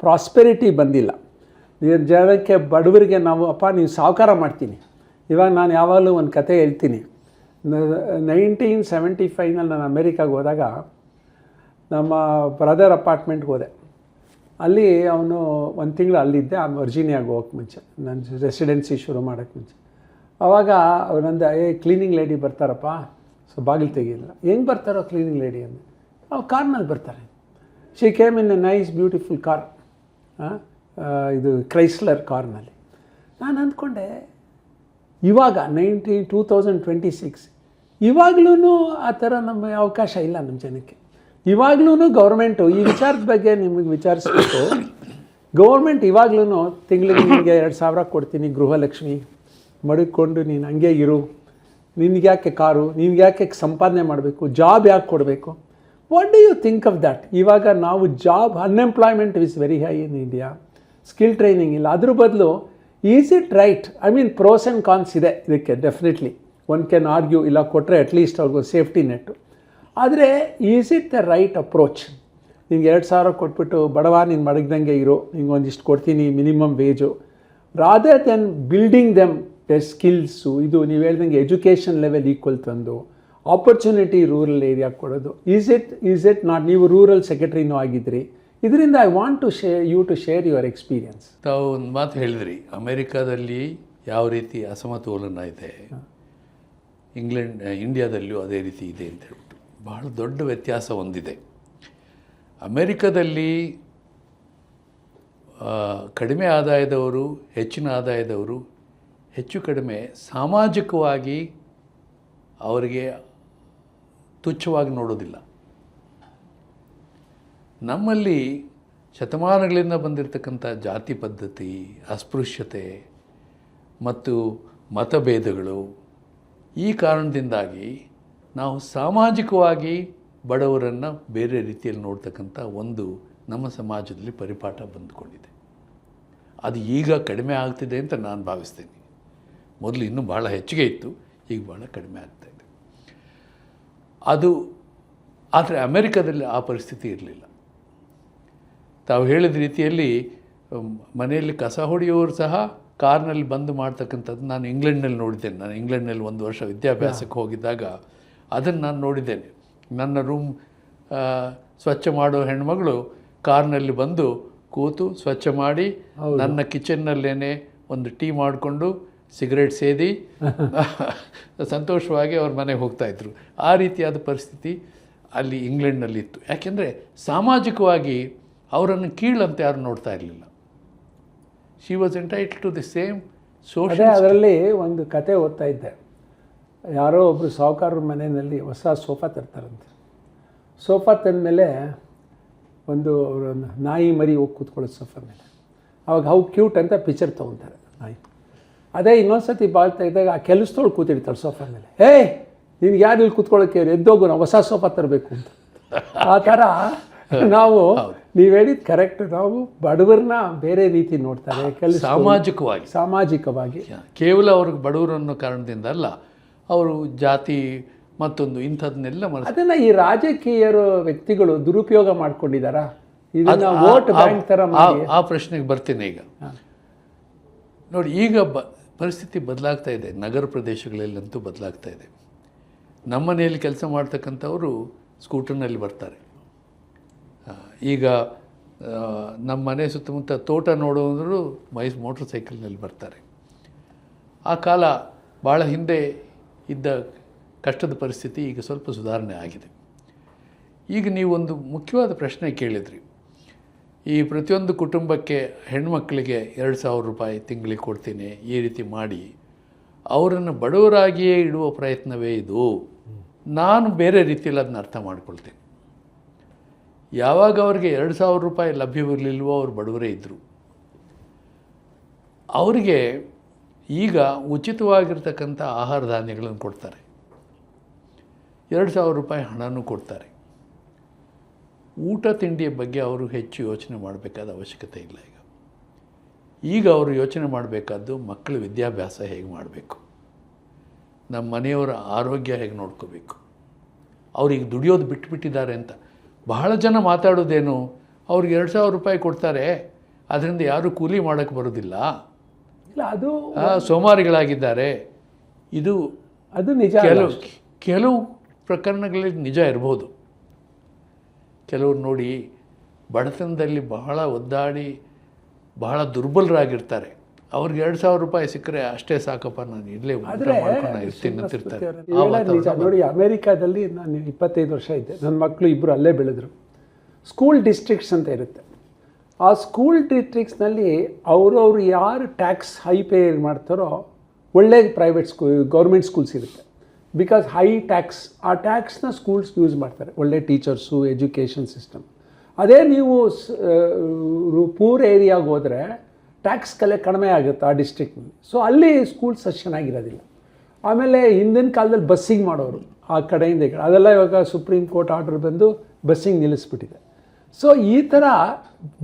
ಪ್ರಾಸ್ಪೆರಿಟಿ ಬಂದಿಲ್ಲ ಜನಕ್ಕೆ, ಬಡವರಿಗೆ ನಾವು ನೀವು ಸಾಹುಕಾರ ಮಾಡ್ತೀನಿ. ಇವಾಗ ನಾನು ಯಾವಾಗಲೂ ಒಂದು ಕತೆ ಹೇಳ್ತೀನಿ. 1975ನಲ್ಲಿ ನಾನು ಅಮೇರಿಕಾಗೆ ಹೋದಾಗ ನಮ್ಮ ಬ್ರದರ್ ಅಪಾರ್ಟ್ಮೆಂಟ್ಗೆ ಹೋದೆ. ಅಲ್ಲಿ ಅವನು 1 ತಿಂಗಳು ಅಲ್ಲಿದ್ದೆ. ವರ್ಜೀನಿಯಾಗೆ ಹೋಗೋಕ್ಕೆ ಮುಂಚೆ, ನನ್ನ ರೆಸಿಡೆನ್ಸಿ ಶುರು ಮಾಡೋಕ್ಕೆ ಮುಂಚೆ. ಆವಾಗ ಅವನಂದ, ಕ್ಲೀನಿಂಗ್ ಲೇಡಿ ಬರ್ತಾರಪ್ಪ, ಸೊ ಬಾಗಿಲು ತೆಗಿಲ್ಲ. ಹೆಂಗೆ ಬರ್ತಾರೋ ಕ್ಲೀನಿಂಗ್ ಲೇಡಿ ಅಂದರೆ, ಅವ್ರು ಕಾರ್ನಲ್ಲಿ ಬರ್ತಾರೆ. She came in a nice beautiful car. ಇದು ಕ್ರೈಸ್ಲರ್ ಕಾರ್ನಲ್ಲಿ. ನಾನು ಅಂದ್ಕೊಂಡೆ ಇವಾಗ 2026 ಇವಾಗಲೂ ಆ ಥರ ನಮ್ಮ ಅವಕಾಶ ಇಲ್ಲ ನಮ್ಮ ಜನಕ್ಕೆ. ಇವಾಗಲೂ ಗೌರ್ಮೆಂಟು ಈ ವಿಚಾರದ ಬಗ್ಗೆ ನಿಮಗೆ ವಿಚಾರಿಸ್ಬೇಕು. ಗೌರ್ಮೆಂಟ್ ಇವಾಗಲೂ ತಿಂಗಳಿಗೆ ನಿಮಗೆ 2,000 ಕೊಡ್ತೀನಿ ಗೃಹಲಕ್ಷ್ಮಿ ಮಡಿಕೊಂಡು ನೀನು ಹಂಗೆ ಇರು, ನಿನ್ಗೆ ಯಾಕೆ ಕಾರು, ನಿನ್ಗೆ ಯಾಕೆ ಸಂಪಾದನೆ ಮಾಡಬೇಕು, ಜಾಬ್ ಯಾಕೆ ಕೊಡಬೇಕು. What do you think of that? ಇವಾಗ ನಾವು job unemployment is very high in India, skill training ಇಲ್ಲ. ಅದ್ರ ಬದಲು is it right? I mean pros and cons ಇದೆ ಇದಕ್ಕೆ ಡೆಫಿನೆಟ್ಲಿ. ಒನ್ ಕ್ಯಾನ್ ಆರ್ಗ್ಯೂ, ಇಲ್ಲ ಕೊಟ್ಟರೆ ಅಟ್ಲೀಸ್ಟ್ ಅವ್ರಿಗೂ ಸೇಫ್ಟಿ ನೆಟ್ಟು. ಆದರೆ is it the right approach? ನಿಂಗೆ 2,000 ಕೊಟ್ಬಿಟ್ಟು ಬಡವ ನೀನು ಮಡಗ್ದಂಗೆ ಇರೋ, ನಿಂಗೆ ಒಂದಿಷ್ಟು ಕೊಡ್ತೀನಿ minimum wage, rather than building them skills. ಇದು ನೀವು ಹೇಳ್ದಂಗೆ ಎಜುಕೇಷನ್ ಲೆವೆಲ್ ಈಕ್ವಲ್ ತಂದು ಆಪರ್ಚುನಿಟಿ ರೂರಲ್ ಏರಿಯಾ ಕೊಡೋದು. Is it not? ನೀವು ರೂರಲ್ ಸೆಕ್ರೆಟರಿನೂ ಆಗಿದ್ರಿ. ಇದರಿಂದ I want to share your experience. ತಾವು ಒಂದು ಮಾತು ಹೇಳಿದ್ರಿ, ಅಮೇರಿಕಾದಲ್ಲಿ ಯಾವ ರೀತಿ ಅಸಮತೋಲನ ಇದೆ, ಇಂಡಿಯಾದಲ್ಲಿಯೂ ಅದೇ ರೀತಿ ಇದೆ ಅಂತ ಹೇಳ್ಬಿಟ್ಟು ಬಹಳ ದೊಡ್ಡ ವ್ಯತ್ಯಾಸ ಹೊಂದಿದೆ. ಅಮೇರಿಕಾದಲ್ಲಿ ಕಡಿಮೆ ಆದಾಯದವರು, ಹೆಚ್ಚಿನ ಆದಾಯದವರು ಹೆಚ್ಚು ಕಡಿಮೆ ಸಾಮಾಜಿಕವಾಗಿ ಅವರಿಗೆ ತುಚ್ಛವಾಗಿ ನೋಡೋದಿಲ್ಲ. ನಮ್ಮಲ್ಲಿ ಶತಮಾನಗಳಿಂದ ಬಂದಿರತಕ್ಕಂಥ ಜಾತಿ ಪದ್ಧತಿ, ಅಸ್ಪೃಶ್ಯತೆ ಮತ್ತು ಮತಭೇದಗಳು, ಈ ಕಾರಣದಿಂದಾಗಿ ನಾವು ಸಾಮಾಜಿಕವಾಗಿ ಬಡವರನ್ನು ಬೇರೆ ರೀತಿಯಲ್ಲಿ ನೋಡ್ತಕ್ಕಂಥ ಒಂದು ನಮ್ಮ ಸಮಾಜದಲ್ಲಿ ಪರಿಪಾಠ ಬಂದುಕೊಂಡಿದೆ. ಅದು ಈಗ ಕಡಿಮೆ ಆಗ್ತಿದೆ ಅಂತ ನಾನು ಭಾವಿಸ್ತೀನಿ. ಮೊದಲು ಇನ್ನೂ ಭಾಳ ಹೆಚ್ಚಿಗೆ ಇತ್ತು, ಈಗ ಭಾಳ ಕಡಿಮೆ ಆಗ್ತಾಯಿದೆ. ಆದರೆ ಅಮೆರಿಕದಲ್ಲಿ ಆ ಪರಿಸ್ಥಿತಿ ಇರಲಿಲ್ಲ. ತಾವು ಹೇಳಿದ ರೀತಿಯಲ್ಲಿ ಮನೆಯಲ್ಲಿ ಕಸ ಹೊಡೆಯೋರು ಸಹ ಕಾರ್ನಲ್ಲಿ ಬಂದು ಮಾಡ್ತಕ್ಕಂಥದ್ದು ನಾನು ಇಂಗ್ಲೆಂಡ್ನಲ್ಲಿ ನೋಡಿದ್ದೇನೆ. ನಾನು ಇಂಗ್ಲೆಂಡ್ನಲ್ಲಿ 1 ವರ್ಷ ವಿದ್ಯಾಭ್ಯಾಸಕ್ಕೆ ಹೋಗಿದ್ದಾಗ ಅದನ್ನು ನಾನು ನೋಡಿದ್ದೇನೆ. ನನ್ನ ರೂಮ್ ಸ್ವಚ್ಛ ಮಾಡೋ ಹೆಣ್ಮಗಳು ಕಾರ್ನಲ್ಲಿ ಬಂದು ಕೂತು ಸ್ವಚ್ಛ ಮಾಡಿ ನನ್ನ ಕಿಚನ್ನಲ್ಲೇ ಒಂದು ಟೀ ಮಾಡಿಕೊಂಡು ಸಿಗರೇಟ್ ಸೇದಿ ಸಂತೋಷವಾಗಿ ಅವ್ರ ಮನೆಗೆ ಹೋಗ್ತಾಯಿದ್ರು. ಆ ರೀತಿಯಾದ ಪರಿಸ್ಥಿತಿ ಅಲ್ಲಿ ಇಂಗ್ಲೆಂಡ್ನಲ್ಲಿತ್ತು. ಯಾಕೆಂದರೆ ಸಾಮಾಜಿಕವಾಗಿ ಅವರನ್ನು ಕೀಳಂತ ಯಾರು ನೋಡ್ತಾ ಇರಲಿಲ್ಲ. She was entitle to the same social. ಅದರಲ್ಲಿ ಒಂದು ಕತೆ ಓದ್ತಾ ಇದ್ದೆ. ಯಾರೋ ಒಬ್ಬರು ಸಾಹುಕಾರರ ಮನೆಯಲ್ಲಿ ಹೊಸ ಸೋಫಾ ತರ್ತಾರಂತೆ. ಸೋಫಾ ತಂದಮೇಲೆ ಒಂದು ನಾಯಿ ಮರಿ ಹೋಗಿ ಕೂತ್ಕೊಳ್ಳೋದು ಸೋಫಾ ಮೇಲೆ. ಅವಾಗ ಹೌ ಕ್ಯೂಟ್ ಅಂತ ಪಿಕ್ಚರ್ ತೊಗೊತಾರೆ ನಾಯಿ. ಅದೇ ಇನ್ನೊಂದು ಸತಿ ಬಾಳ್ತಾ ಇದ್ದಾಗ ಆ ಕೆಲಸದೊಳು ಕೂತಿರ್ತಾಳೆ ಸೋಫಾ ಮೇಲೆ. ನಿನ್ಗೆ ಯಾರು ಇಲ್ಲಿ ಕೂತ್ಕೊಳ್ಳೋಕ್ಕೆ ಎದ್ದೋಗು, ನಾವು ಹೊಸ ಸೋಫಾ ತರಬೇಕು ಅಂತ. ಆ ಥರ ನಾವು ನೀವು ಹೇಳಿದ್ದು ಕರೆಕ್ಟ್. ನಾವು ಬಡವರನ್ನ ಬೇರೆ ರೀತಿ ನೋಡ್ತಾರೆ ಕೆಲಸ ಸಾಮಾಜಿಕವಾಗಿ. ಕೇವಲ ಅವ್ರಿಗೆ ಬಡವರು ಅನ್ನೋ ಕಾರಣದಿಂದ ಅಲ್ಲ, ಅವರು ಜಾತಿ ಮತ್ತೊಂದು ಇಂಥದನ್ನೆಲ್ಲ ಅದನ್ನು ಈ ರಾಜಕೀಯರು ವ್ಯಕ್ತಿಗಳು ದುರುಪಯೋಗ ಮಾಡ್ಕೊಂಡಿದ್ದಾರಾ? ಇದನ್ನ ವೋಟ್ ಬ್ಯಾಂಕ್ ಥರ ಮಾಡಿ. ಆ ಪ್ರಶ್ನೆಗೆ ಬರ್ತೀನಿ ಈಗ. ನೋಡಿ, ಈಗ ಪರಿಸ್ಥಿತಿ ಬದಲಾಗ್ತಾ ಇದೆ. ನಗರ ಪ್ರದೇಶಗಳಲ್ಲಂತೂ ಬದಲಾಗ್ತಾ ಇದೆ. ನಮ್ಮ ಮನೆಯಲ್ಲಿ ಕೆಲಸ ಮಾಡ್ತಕ್ಕಂಥವರು ಸ್ಕೂಟರ್ನಲ್ಲಿ ಬರ್ತಾರೆ. ಈಗ ನಮ್ಮ ಮನೆ ಸುತ್ತಮುತ್ತ ತೋಟ ನೋಡೋದ್ರು ಮೋಟ್ರ್ ಸೈಕಲ್ನಲ್ಲಿ ಬರ್ತಾರೆ. ಆ ಕಾಲ ಭಾಳ ಹಿಂದೆ ಇದ್ದ ಕಷ್ಟದ ಪರಿಸ್ಥಿತಿ ಈಗ ಸ್ವಲ್ಪ ಸುಧಾರಣೆ ಆಗಿದೆ. ಈಗ ನೀವು ಒಂದು ಮುಖ್ಯವಾದ ಪ್ರಶ್ನೆ ಕೇಳಿದ್ರಿ. ಈ ಪ್ರತಿಯೊಂದು ಕುಟುಂಬಕ್ಕೆ ಹೆಣ್ಮಕ್ಕಳಿಗೆ 2,000 ರೂಪಾಯಿ ತಿಂಗಳಿಗೆ ಕೊಡ್ತೀನಿ, ಈ ರೀತಿ ಮಾಡಿ ಅವರನ್ನು ಬಡವರಾಗಿಯೇ ಇಡುವ ಪ್ರಯತ್ನವೇ ಇದು. ನಾನು ಬೇರೆ ರೀತಿಯಲ್ಲಿ ಅದನ್ನ ಅರ್ಥ ಮಾಡ್ಕೊಳ್ತೀನಿ. ಯಾವಾಗ ಅವರಿಗೆ 2,000 ರೂಪಾಯಿ ಲಭ್ಯವಿರಲಿಲ್ವೋ ಅವರು ಬಡವರೇ ಇದ್ದರು. ಅವರಿಗೆ ಈಗ ಉಚಿತವಾಗಿರ್ತಕ್ಕಂಥ ಆಹಾರ ಧಾನ್ಯಗಳನ್ನು ಕೊಡ್ತಾರೆ, 2,000 ರೂಪಾಯಿ ಹಣನೂ ಕೊಡ್ತಾರೆ. ಊಟ ತಿಂಡಿಯ ಬಗ್ಗೆ ಅವರು ಹೆಚ್ಚು ಯೋಚನೆ ಮಾಡಬೇಕಾದ ಅವಶ್ಯಕತೆ ಇಲ್ಲ. ಈಗ ಅವರು ಯೋಚನೆ ಮಾಡಬೇಕಾದ್ದು ಮಕ್ಕಳ ವಿದ್ಯಾಭ್ಯಾಸ ಹೇಗೆ ಮಾಡಬೇಕು, ನಮ್ಮ ಮನೆಯವರ ಆರೋಗ್ಯ ಹೇಗೆ ನೋಡ್ಕೋಬೇಕು. ಅವ್ರಿಗೆ ದುಡಿಯೋದು ಬಿಟ್ಟುಬಿಟ್ಟಿದ್ದಾರೆ ಅಂತ ಬಹಳ ಜನ ಮಾತಾಡೋದೇನು, ಅವ್ರಿಗೆ 2,000 ರೂಪಾಯಿ ಕೊಡ್ತಾರೆ, ಅದರಿಂದ ಯಾರೂ ಕೂಲಿ ಮಾಡೋಕ್ಕೆ ಬರೋದಿಲ್ಲ, ಇಲ್ಲ ಅದು ಸೋಮಾರಿಗಳಾಗಿದ್ದಾರೆ. ಅದು ನಿಜ. ಕೆಲವು ಪ್ರಕರಣಗಳಲ್ಲಿ ನಿಜ ಇರ್ಬೋದು. ಕೆಲವರು ನೋಡಿ ಬಡತನದಲ್ಲಿ ಬಹಳ ಒದ್ದಾಡಿ ಬಹಳ ದುರ್ಬಲರಾಗಿರ್ತಾರೆ. ಅವ್ರಿಗೆ 2,000 ರೂಪಾಯಿ ಸಿಕ್ಕರೆ ಅಷ್ಟೇ ಸಾಕಪ್ಪ, ನಾನು ಇಲ್ಲೇ ಇರ್ತೀನಿ ಅಂತಿರ್ತಾರೆ. ನೋಡಿ, ಅಮೇರಿಕಾದಲ್ಲಿ ನಾನು 25 ವರ್ಷ ಇದ್ದೆ. ನನ್ನ ಮಕ್ಕಳು ಇಬ್ಬರು ಅಲ್ಲೇ ಬೆಳೆದ್ರು. ಸ್ಕೂಲ್ ಡಿಸ್ಟ್ರಿಕ್ಟ್ಸ್ ಅಂತ ಇರುತ್ತೆ. ಆ ಸ್ಕೂಲ್ ಡಿಸ್ಟ್ರಿಕ್ಟ್ಸ್ನಲ್ಲಿ ಅವ್ರವ್ರು ಯಾರು ಟ್ಯಾಕ್ಸ್ ಹೈ ಪೇ ಮಾಡ್ತಾರೋ ಒಳ್ಳೆ ಪ್ರೈವೇಟ್ ಗೌರ್ಮೆಂಟ್ ಸ್ಕೂಲ್ಸ್ ಇರುತ್ತೆ. ಬಿಕಾಸ್ ಹೈ ಟ್ಯಾಕ್ಸ್, ಆ ಟ್ಯಾಕ್ಸ್ನ ಸ್ಕೂಲ್ಸ್ ಯೂಸ್ ಮಾಡ್ತಾರೆ, ಒಳ್ಳೆ ಟೀಚರ್ಸು, ಎಜುಕೇಷನ್ ಸಿಸ್ಟಮ್. ಅದೇ ನೀವು ಪೂರ್ ಏರಿಯಾಗೆ ಹೋದರೆ ಟ್ಯಾಕ್ಸ್ ಕಡಿಮೆ ಆಗುತ್ತೆ ಆ ಡಿಸ್ಟ್ರಿಕ್ಟ್ನಲ್ಲಿ. ಸೊ ಅಲ್ಲಿ ಸ್ಕೂಲ್ಸ್ ಅಷ್ಟು ಚೆನ್ನಾಗಿರೋದಿಲ್ಲ. ಆಮೇಲೆ ಹಿಂದಿನ ಕಾಲದಲ್ಲಿ ಬಸ್ಸಿಂಗ್ ಮಾಡೋರು ಆ ಕಡೆಯಿಂದ ಈ ಕಡೆ, ಅದೆಲ್ಲ ಇವಾಗ ಸುಪ್ರೀಂ ಕೋರ್ಟ್ ಆರ್ಡರ್ ಬಂದು ಬಸ್ಸಿಂಗ್ ನಿಲ್ಲಿಸ್ಬಿಟ್ಟಿದೆ. ಸೊ ಈ ಥರ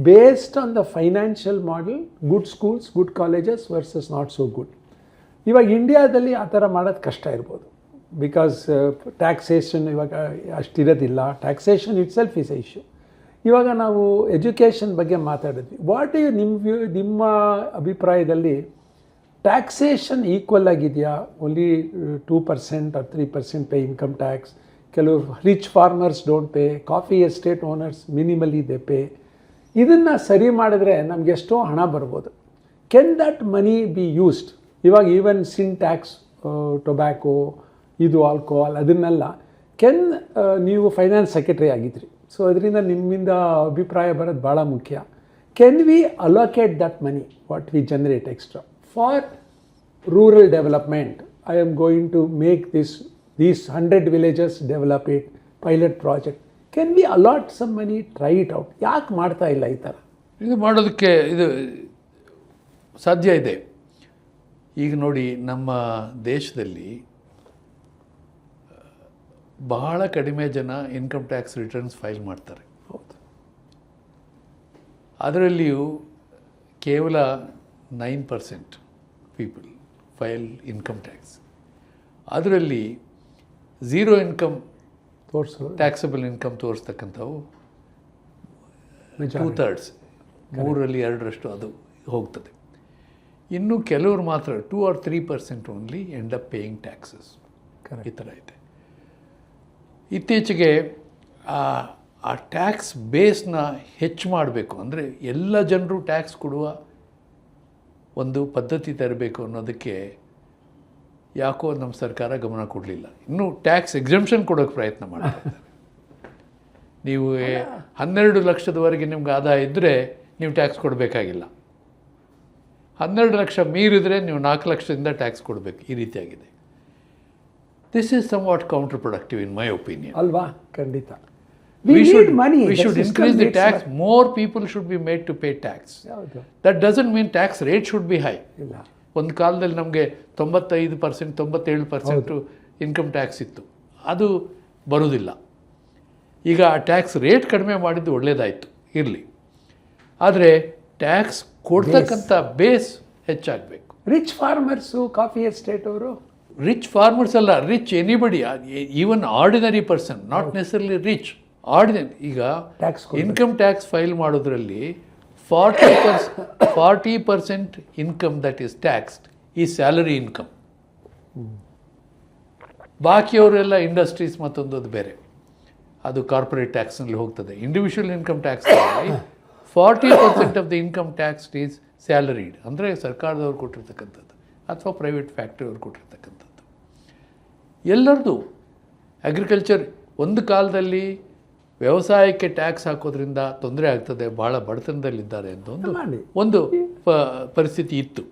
based on the financial model, good schools, good colleges versus not so good. ಇವಾಗ ಇಂಡಿಯಾದಲ್ಲಿ ಆ ಥರ ಮಾಡೋದು ಕಷ್ಟ ಇರ್ಬೋದು. ಬಿಕಾಸ್ ಟ್ಯಾಕ್ಸೇಷನ್ ಇವಾಗ ಅಷ್ಟಿರೋದಿಲ್ಲ. Taxation itself is a issue. ಇವಾಗ ನಾವು ಎಜುಕೇಷನ್ ಬಗ್ಗೆ ಮಾತಾಡಿದ್ವಿ. ವಾಟ್ ಯು ನಿಮ್ಮ ಅಭಿಪ್ರಾಯದಲ್ಲಿ ಟ್ಯಾಕ್ಸೇಷನ್ ಈಕ್ವಲ್ ಆಗಿದೆಯಾ? Only 2% or 3% pay income tax. ಕೆಲವು rich farmers don't pay, coffee estate owners minimally they pay. ಇದನ್ನು ಸರಿ ಮಾಡಿದ್ರೆ ನಮ್ಗೆ ಎಷ್ಟೋ ಹಣ ಬರ್ಬೋದು. Can that money be used? ಇವಾಗ ಈವನ್ ಸಿನ್ ಟ್ಯಾಕ್ಸ್, ಟೊಬ್ಯಾಕೋ, ಇದು ಆಲ್ಕೋಹಾಲ್, ಅದನ್ನೆಲ್ಲ ನೀವು ಫೈನಾನ್ಸ್ ಸೆಕ್ರೆಟರಿ ಆಗಿದ್ರಿ. ಸೊ ಅದರಿಂದ ನಿಮ್ಮಿಂದ ಅಭಿಪ್ರಾಯ ಬರೋದು ಭಾಳ ಮುಖ್ಯ. Can we allocate that money what we generate extra for rural development? I am going to make these 100 villages, develop it, pilot project. Can we allot some money, try it out? ಯಾಕೆ ಮಾಡ್ತಾ ಇಲ್ಲ ಈ ಥರ? ಇದು ಮಾಡೋದಕ್ಕೆ ಇದು ಸಾಧ್ಯ ಇದೆ. ಈಗ ನೋಡಿ, ನಮ್ಮ ದೇಶದಲ್ಲಿ ಬಹಳ ಕಡಿಮೆ ಜನ ಇನ್ಕಮ್ ಟ್ಯಾಕ್ಸ್ ರಿಟರ್ನ್ಸ್ ಫೈಲ್ ಮಾಡ್ತಾರೆ. ಹೌದು. ಅದರಲ್ಲಿಯೂ ಕೇವಲ 9% ಪೀಪಲ್ ಫೈಲ್ ಇನ್ಕಮ್ ಟ್ಯಾಕ್ಸ್. ಅದರಲ್ಲಿ ಝೀರೋ ಇನ್ಕಮ್ ಟ್ಯಾಕ್ಸಬಲ್ ಇನ್ಕಮ್ ತೋರಿಸ್ತಕ್ಕಂಥವು 2/3, 2/3 ಅದು ಹೋಗ್ತದೆ. ಇನ್ನು ಕೆಲವರು ಮಾತ್ರ 2 or 3% only end up paying taxes. ಈ ಥರ ಇದೆ. ಇತ್ತೀಚೆಗೆ ಆ ಟ್ಯಾಕ್ಸ್ ಬೇಸ್ನ ಹೆಚ್ಚು ಮಾಡಬೇಕು, ಅಂದರೆ ಎಲ್ಲ ಜನರು ಟ್ಯಾಕ್ಸ್ ಕೊಡುವ ಒಂದು ಪದ್ಧತಿ ತರಬೇಕು ಅನ್ನೋದಕ್ಕೆ ಯಾಕೋ ನಮ್ಮ ಸರ್ಕಾರ ಗಮನ ಕೊಡಲಿಲ್ಲ. ಇನ್ನೂ ಟ್ಯಾಕ್ಸ್ ಎಕ್ಸಂಪ್ಷನ್ ಕೊಡೋಕ್ಕೆ ಪ್ರಯತ್ನ ಮಾಡ್ತಾರೆ. ನೀವು 12 ಲಕ್ಷದವರೆಗೆ ನಿಮ್ಗೆ ಆದಾಯ ಇದ್ದರೆ ನೀವು ಟ್ಯಾಕ್ಸ್ ಕೊಡಬೇಕಾಗಿಲ್ಲ. 12 ಲಕ್ಷ ಮೀರಿದರೆ ನೀವು 4 ಲಕ್ಷದಿಂದ ಟ್ಯಾಕ್ಸ್ ಕೊಡಬೇಕು. ಈ ರೀತಿಯಾಗಿದೆ. This is somewhat counterproductive in my opinion. ಅಲ್ವಾ? ಖಂಡಿತ. We should increase the tax. More people should be made to pay tax. That doesn't mean tax rate should be high. ಒಂದು ಕಾಲದಲ್ಲಿ ನಮಗೆ 95%, 97% income tax ಇತ್ತು. ಅದು ಬರೋದಿಲ್ಲ. ಈಗ ಆ ಟ್ಯಾಕ್ಸ್ ರೇಟ್ ಕಡಿಮೆ ಮಾಡಿದ್ದು ಒಳ್ಳೆಯದಾಯಿತು, ಇರಲಿ. ಆದರೆ ಟ್ಯಾಕ್ಸ್ ಕೊಡ್ತಕ್ಕಂಥ ಬೇಸ್ ಹೆಚ್ಚಾಗಬೇಕು. ರಿಚ್ ಫಾರ್ಮರ್ಸು, ಕಾಫಿ ಎಸ್ಟೇಟ್ ಅವರು, ರಿಚ್ ಫಾರ್ಮರ್ಸ್ ಅಲ್ಲ, rich anybody, even ordinary person, not necessarily rich, ordinary. ಈಗ ಇನ್ಕಮ್ ಟ್ಯಾಕ್ಸ್ ಫೈಲ್ ಮಾಡೋದ್ರಲ್ಲಿ 40% ಇನ್ಕಮ್ ದಟ್ ಈಸ್ ಟ್ಯಾಕ್ಸ್ಡ್ ಈ ಸ್ಯಾಲರಿ ಇನ್ಕಮ್. ಬಾಕಿಯವರೆಲ್ಲ ಇಂಡಸ್ಟ್ರೀಸ್ ಮತ್ತೊಂದು ಬೇರೆ, ಅದು ಕಾರ್ಪೊರೇಟ್ ಟ್ಯಾಕ್ಸ್ನಲ್ಲಿ ಹೋಗ್ತದೆ. ಇಂಡಿವಿಜುವಲ್ ಇನ್ಕಮ್ ಟ್ಯಾಕ್ಸ್ನಲ್ಲಿ 40% of the income tax is salaried, ಅಂದರೆ ಸರ್ಕಾರದವ್ರು ಕೊಟ್ಟಿರ್ತಕ್ಕಂಥದ್ದು ಅಥವಾ ಪ್ರೈವೇಟ್ ಫ್ಯಾಕ್ಟ್ರಿಯವ್ರು ಕೊಟ್ಟಿರ್ತಕ್ಕಂಥದ್ದು. ಎಲ್ಲರದು ಅಗ್ರಿಕಲ್ಚರ್ ಒಂದು ಕಾಲದಲ್ಲಿ ವ್ಯವಸಾಯಕ್ಕೆ ಟ್ಯಾಕ್ಸ್ ಹಾಕೋದ್ರಿಂದ ತೊಂದರೆ ಆಗ್ತದೆ, ಭಾಳ ಬಡತನದಲ್ಲಿದ್ದಾರೆ ಅಂತ ಒಂದು ಪರಿಸ್ಥಿತಿ ಇತ್ತು.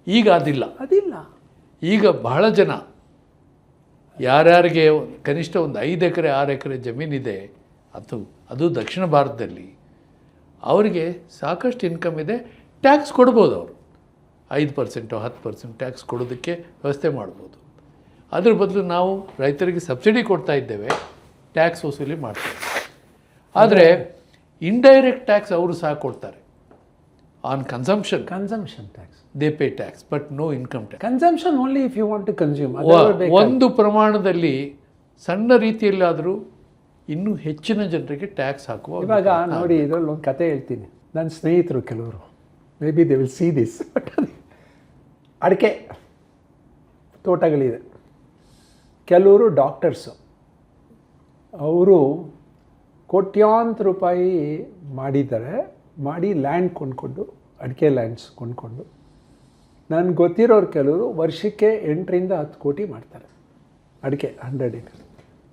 ಈಗ ಅದಿಲ್ಲ. ಈಗ ಬಹಳ ಜನ, ಯಾರ್ಯಾರಿಗೆ ಕನಿಷ್ಠ ಒಂದು 5 ಎಕರೆ 6 ಎಕರೆ ಜಮೀನಿದೆ, ಅದು ದಕ್ಷಿಣ ಭಾರತದಲ್ಲಿ, ಅವರಿಗೆ ಸಾಕಷ್ಟು ಇನ್ಕಮ್ ಇದೆ, ಟ್ಯಾಕ್ಸ್ ಕೊಡ್ಬೋದು. ಅವರು 5% 10% ಟ್ಯಾಕ್ಸ್ ಕೊಡೋದಕ್ಕೆ ವ್ಯವಸ್ಥೆ ಮಾಡ್ಬೋದು. ಅದ್ರ ಬದಲು ನಾವು ರೈತರಿಗೆ ಸಬ್ಸಿಡಿ ಕೊಡ್ತಾ ಇದ್ದೇವೆ, ಟ್ಯಾಕ್ಸ್ ವಸೂಲಿ ಮಾಡ್ತೇವೆ. ಆದರೆ ಇಂಡೈರೆಕ್ಟ್ ಟ್ಯಾಕ್ಸ್ ಅವರು ಸಹ ಕೊಡ್ತಾರೆ. On consumption tax they pay tax, but no income tax. Consumption only if you want to consume. ಒಂದು ಪ್ರಮಾಣದಲ್ಲಿ ಸಣ್ಣ ರೀತಿಯಲ್ಲಾದರೂ ಇನ್ನೂ ಹೆಚ್ಚಿನ ಜನರಿಗೆ ಟ್ಯಾಕ್ಸ್ ಹಾಕುವ. ಇವಾಗ ನೋಡಿ, ಇದರಲ್ಲಿ ಒಂದು ಕತೆ ಹೇಳ್ತೀನಿ. ನನ್ನ ಸ್ನೇಹಿತರು ಕೆಲವರು, may be they will see this, but ಅಡಿಕೆ ತೋಟಗಳಿದೆ. ಕೆಲವರು ಡಾಕ್ಟರ್ಸು, ಅವರು ಕೋಟ್ಯಾಂತರ ರೂಪಾಯಿ ಮಾಡಿ ಲ್ಯಾಂಡ್ ಕೊಂಡ್ಕೊಂಡು, ಅಡಿಕೆ ಲ್ಯಾಂಡ್ಸ್ ಕೊಂಡ್ಕೊಂಡು. ನನಗೆ ಗೊತ್ತಿರೋರು ಕೆಲವರು ವರ್ಷಕ್ಕೆ 8ರಿಂದ 10 ಕೋಟಿ ಮಾಡ್ತಾರೆ ಅಡಿಕೆ 100 acres.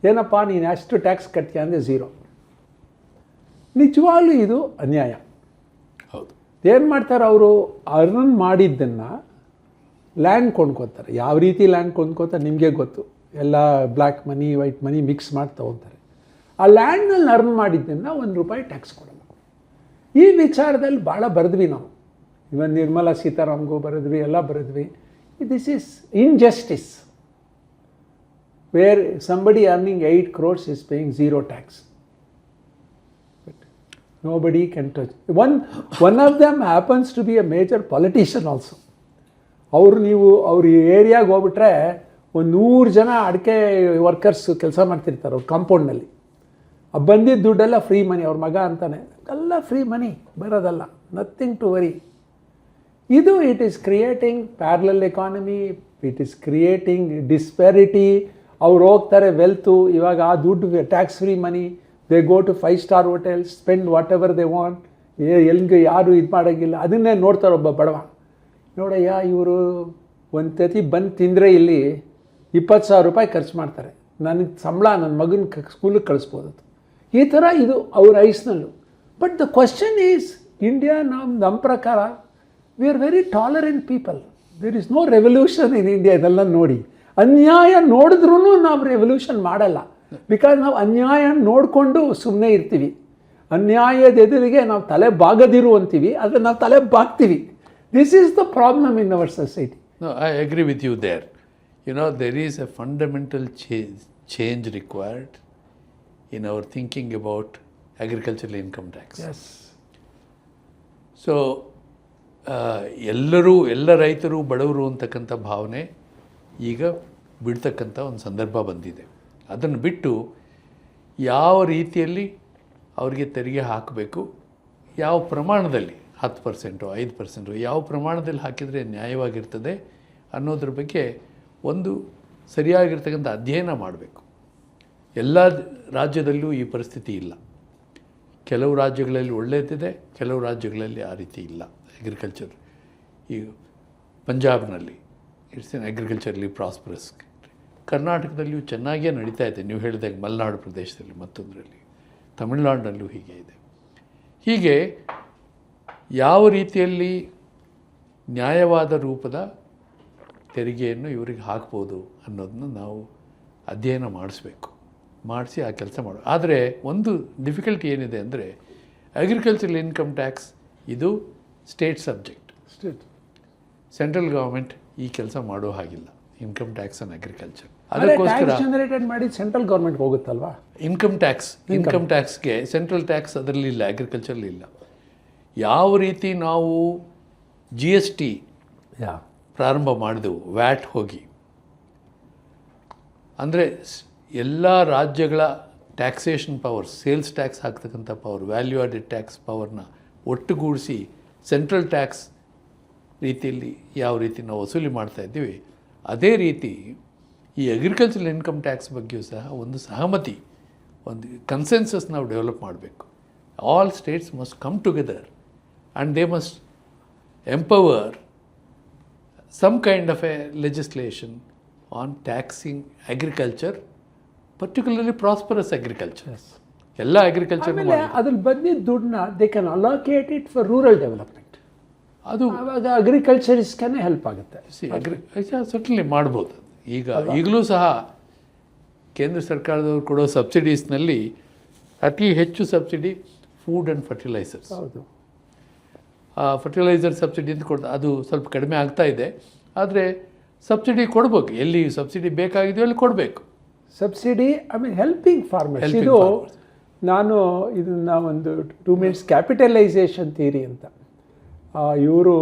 ಏನಪ್ಪ ನೀನು ಎಷ್ಟು ಟ್ಯಾಕ್ಸ್ ಕಟ್ತೀಯ ಅಂದರೆ 0. ನಿಜವಾಗ್ಲೂ ಇದು ಅನ್ಯಾಯ. ಏನು ಮಾಡ್ತಾರೆ ಅವರು ಅರ್ನ್ ಮಾಡಿದ್ದನ್ನು ಲ್ಯಾಂಡ್ ಕೊಂಡ್ಕೊತಾರೆ. ಯಾವ ರೀತಿ ಲ್ಯಾಂಡ್ ಕೊಂಡ್ಕೊತಾರೆ ನಿಮಗೆ ಗೊತ್ತು. ಎಲ್ಲ ಬ್ಲ್ಯಾಕ್ ಮನಿ ವೈಟ್ ಮನಿ ಮಿಕ್ಸ್ ಮಾಡಿ ತೊಗೊತಾರೆ. ಆ ಲ್ಯಾಂಡ್ನಲ್ಲಿ ಅರ್ನ್ ಮಾಡಿದ್ದನ್ನು ₹1 ಟ್ಯಾಕ್ಸ್ ಕೊಡಲ್ಲ. ಈ ವಿಚಾರದಲ್ಲಿ ಭಾಳ ಬರೆದ್ವಿ ನಾವು. ಇವನ್ ನಿರ್ಮಲಾ ಸೀತಾರಾಮ್ಗೂ ಬರೆದ್ವಿ, ಎಲ್ಲ ಬರೆದ್ವಿ. This is injustice where somebody earning 8 crores is paying 0 tax. But nobody can touch. One of them happens to be a major politician also. ನೀವು ಅವ್ರ ಏರಿಯಾಗೆ ಹೋಗ್ಬಿಟ್ರೆ 100 ಜನ ಅಡಿಕೆ ವರ್ಕರ್ಸ್ ಕೆಲಸ ಮಾಡ್ತಿರ್ತಾರೆ ಅವ್ರ ಕಾಂಪೌಂಡ್ನಲ್ಲಿ. ಬಂದಿದ್ದ ದುಡ್ಡೆಲ್ಲ ಫ್ರೀ ಮನಿ, ಅವ್ರ ಮಗ ಅಂತಾನೆ ಎಲ್ಲ ಫ್ರೀ ಮನಿ ಬರೋದಲ್ಲ, ನಥಿಂಗ್ ಟು ವರಿ. ಇದು it is creating parallel economy, it is creating disparity. ಅವ್ರು ಹೋಗ್ತಾರೆ ವೆಲ್ತು, ಇವಾಗ ಆ ದುಡ್ಡು tax free money, they go to 5-star hotels, spend whatever they want. ಎಲ್ಲಿಗೆ ಯಾರು ಇದು ಮಾಡೋಂಗಿಲ್ಲ, ಅದನ್ನೇ ನೋಡ್ತಾರೆ ಒಬ್ಬ ಬಡವ. ನೋಡಯ್ಯ, ಇವರು ಒಂದು ತತಿ ಬಂದು ತಿಂದರೆ ಇಲ್ಲಿ ₹20,000 ಖರ್ಚು ಮಾಡ್ತಾರೆ, ನನಗೆ ಸಂಬಳ ನನ್ನ ಮಗನ ಸ್ಕೂಲಿಗೆ ಕಳಿಸ್ಬೋದು. ಈ ಥರ ಇದು ಅವ್ರ ಐಸ್ನಲ್ಲೂ. But the question is, India ನಮ್ಮ ಪ್ರಕಾರ we are very tolerant people. There is no revolution in India. ಇದೆಲ್ಲ ನೋಡಿ, ಅನ್ಯಾಯ ನೋಡಿದ್ರೂ ನಾವು ರೆವಲ್ಯೂಷನ್ ಮಾಡಲ್ಲ. ಬಿಕಾಸ್ ನಾವು ಅನ್ಯಾಯ ನೋಡಿಕೊಂಡು ಸುಮ್ಮನೆ ಇರ್ತೀವಿ. ಅನ್ಯಾಯದ ಎದುರಿಗೆ ನಾವು ತಲೆ ಬಾಗದಿರು ಅಂತೀವಿ, ಆದರೆ ನಾವು ತಲೆ ಬಾಗ್ತೀವಿ. This is the problem in our society. No, I agree with you there. You know, there is a fundamental change required in our thinking about agricultural income tax. Yes. So, ಎಲ್ಲ ರೈತರು ಬಡವರು ಅಂತಕ್ಕಂಥ ಭಾವನೆ ಈಗ ಬಿಡ್ತಕ್ಕಂಥ ಒಂದು ಸಂದರ್ಭ ಬಂದಿದೆ. ಅದನ್ನು ಬಿಟ್ಟು ಯಾವ ರೀತಿಯಲ್ಲಿ ಅವರಿಗೆ ತೆರಿಗೆ ಹಾಕಬೇಕು, ಯಾವ ಪ್ರಮಾಣದಲ್ಲಿ 10%, 5%, ಯಾವ ಪ್ರಮಾಣದಲ್ಲಿ ಹಾಕಿದರೆ ನ್ಯಾಯವಾಗಿರ್ತದೆ ಅನ್ನೋದ್ರ ಬಗ್ಗೆ ಒಂದು ಸರಿಯಾಗಿರ್ತಕ್ಕಂಥ ಅಧ್ಯಯನ ಮಾಡಬೇಕು. ಎಲ್ಲ ರಾಜ್ಯದಲ್ಲೂ ಈ ಪರಿಸ್ಥಿತಿ ಇಲ್ಲ. ಕೆಲವು ರಾಜ್ಯಗಳಲ್ಲಿ ಒಳ್ಳೆಯದಿದೆ, ಕೆಲವು ರಾಜ್ಯಗಳಲ್ಲಿ ಆ ರೀತಿ ಇಲ್ಲ. ಅಗ್ರಿಕಲ್ಚರ್ ಈಗ ಪಂಜಾಬ್ನಲ್ಲಿ ಇಟ್ಸ್ ಎನ್ ಅಗ್ರಿಕಲ್ಚರ್ಲಿ ಪ್ರಾಸ್ಪರಸ್. ಕರ್ನಾಟಕದಲ್ಲಿಯೂ ಚೆನ್ನಾಗೇ ನಡೀತಾ ಇದೆ. ನೀವು ಹೇಳಿದಾಗ ಮಲೆನಾಡು ಪ್ರದೇಶದಲ್ಲಿ, ಮತ್ತೊಂದರಲ್ಲಿ ತಮಿಳುನಾಡಿನಲ್ಲೂ ಹೀಗೆ ಇದೆ. ಹೀಗೆ ಯಾವ ರೀತಿಯಲ್ಲಿ ನ್ಯಾಯವಾದ ರೂಪದ ತೆರಿಗೆಯನ್ನು ಇವರಿಗೆ ಹಾಕ್ಬೋದು ಅನ್ನೋದನ್ನು ನಾವು ಅಧ್ಯಯನ ಮಾಡಿಸಿ ಆ ಕೆಲಸ ಮಾಡು. ಆದರೆ ಒಂದು ಡಿಫಿಕಲ್ಟಿ ಏನಿದೆ ಅಂದರೆ, ಅಗ್ರಿಕಲ್ಚರಲ್ ಇನ್ಕಮ್ ಟ್ಯಾಕ್ಸ್ ಇದು ಸ್ಟೇಟ್ ಸಬ್ಜೆಕ್ಟ್. ಸೆಂಟ್ರಲ್ ಗೌರ್ಮೆಂಟ್ ಈ ಕೆಲಸ ಮಾಡೋ ಹಾಗಿಲ್ಲ, ಇನ್ಕಮ್ ಟ್ಯಾಕ್ಸ್ ಆನ್ ಅಗ್ರಿಕಲ್ಚರ್. ಅದಕ್ಕೋಸ್ಕರ ಜನರೇಟೆಡ್ ಮಾಡಿ ಸೆಂಟ್ರಲ್ ಗೌರ್ಮೆಂಟ್ಗೆ ಹೋಗುತ್ತಲ್ವಾ ಇನ್ಕಮ್ ಟ್ಯಾಕ್ಸ್ಗೆ ಸೆಂಟ್ರಲ್ ಟ್ಯಾಕ್ಸ್ ಅದರಲ್ಲಿ ಇಲ್ಲ, ಅಗ್ರಿಕಲ್ಚರ್ಲಿ ಇಲ್ಲ. ಯಾವ ರೀತಿ ನಾವು GST ಪ್ರಾರಂಭ ಮಾಡಿದೆವು, ವ್ಯಾಟ್ ಹೋಗಿ, ಅಂದರೆ ಎಲ್ಲ ರಾಜ್ಯಗಳ ಟ್ಯಾಕ್ಸೇಷನ್ ಪವರ್, ಸೇಲ್ಸ್ ಟ್ಯಾಕ್ಸ್ ಹಾಕ್ತಕ್ಕಂಥ ಪವರ್, ವ್ಯಾಲ್ಯೂ ಆಡೆಡ್ ಟ್ಯಾಕ್ಸ್ ಪವರ್ನ ಒಟ್ಟುಗೂಡಿಸಿ ಸೆಂಟ್ರಲ್ ಟ್ಯಾಕ್ಸ್ ರೀತಿಯಲ್ಲಿ ಯಾವ ರೀತಿ ನಾವು ವಸೂಲಿ ಮಾಡ್ತಾ ಇದ್ದೀವಿ, ಅದೇ ರೀತಿ ಈ ಅಗ್ರಿಕಲ್ಚರಲ್ ಇನ್ಕಮ್ ಟ್ಯಾಕ್ಸ್ ಬಗ್ಗೆಯೂ ಸಹ ಒಂದು ಸಹಮತಿ, ಒಂದು ಕನ್ಸೆನ್ಸಸ್ ನಾವು ಡೆವಲಪ್ ಮಾಡಬೇಕು. All States must come together and they must empower some kind of a legislation on taxing agriculture, particularly prosperous agriculture. ಎಲ್ಲ ಅಗ್ರಿಕಲ್ಚರ್ ಅದ್ರಲ್ಲಿ ಬಂದಿದ್ದ ದುಡ್ಡನ್ನ they can allocate it for rural development. ಅದು ಆವಾಗ ಅಗ್ರಿಕಲ್ಚರಿಸ್ಟ್ಗೆ ಹೆಲ್ಪ್ ಆಗುತ್ತೆ. ಸಟ್ಲಿ ಮಾಡ್ಬೋದು. ಈಗಲೂ ಸಹ ಕೇಂದ್ರ ಸರ್ಕಾರದವರು ಕೊಡೋ ಸಬ್ಸಿಡೀಸ್ನಲ್ಲಿ ಅತಿ ಹೆಚ್ಚು ಸಬ್ಸಿಡಿ ಫುಡ್ ಆ್ಯಂಡ್ ಫರ್ಟಿಲೈಸರ್ಸ್. ಹೌದು, ಫರ್ಟಿಲೈಸರ್ ಸಬ್ಸಿಡಿ ಅಂತ ಕೊಡ್ತಾ ಅದು ಸ್ವಲ್ಪ ಕಡಿಮೆ ಆಗ್ತಾ ಇದೆ. ಆದರೆ ಸಬ್ಸಿಡಿ ಕೊಡ್ಬೇಕು, ಎಲ್ಲಿ ಸಬ್ಸಿಡಿ ಬೇಕಾಗಿದೆಯೋ ಅಲ್ಲಿ ಕೊಡಬೇಕು. Subsidy helping farmers. ಇದನ್ನು ಒಂದು 2 minutes ಕ್ಯಾಪಿಟಲೈಸೇಷನ್ ಥಿಯರಿ ಅಂತ ಇವರು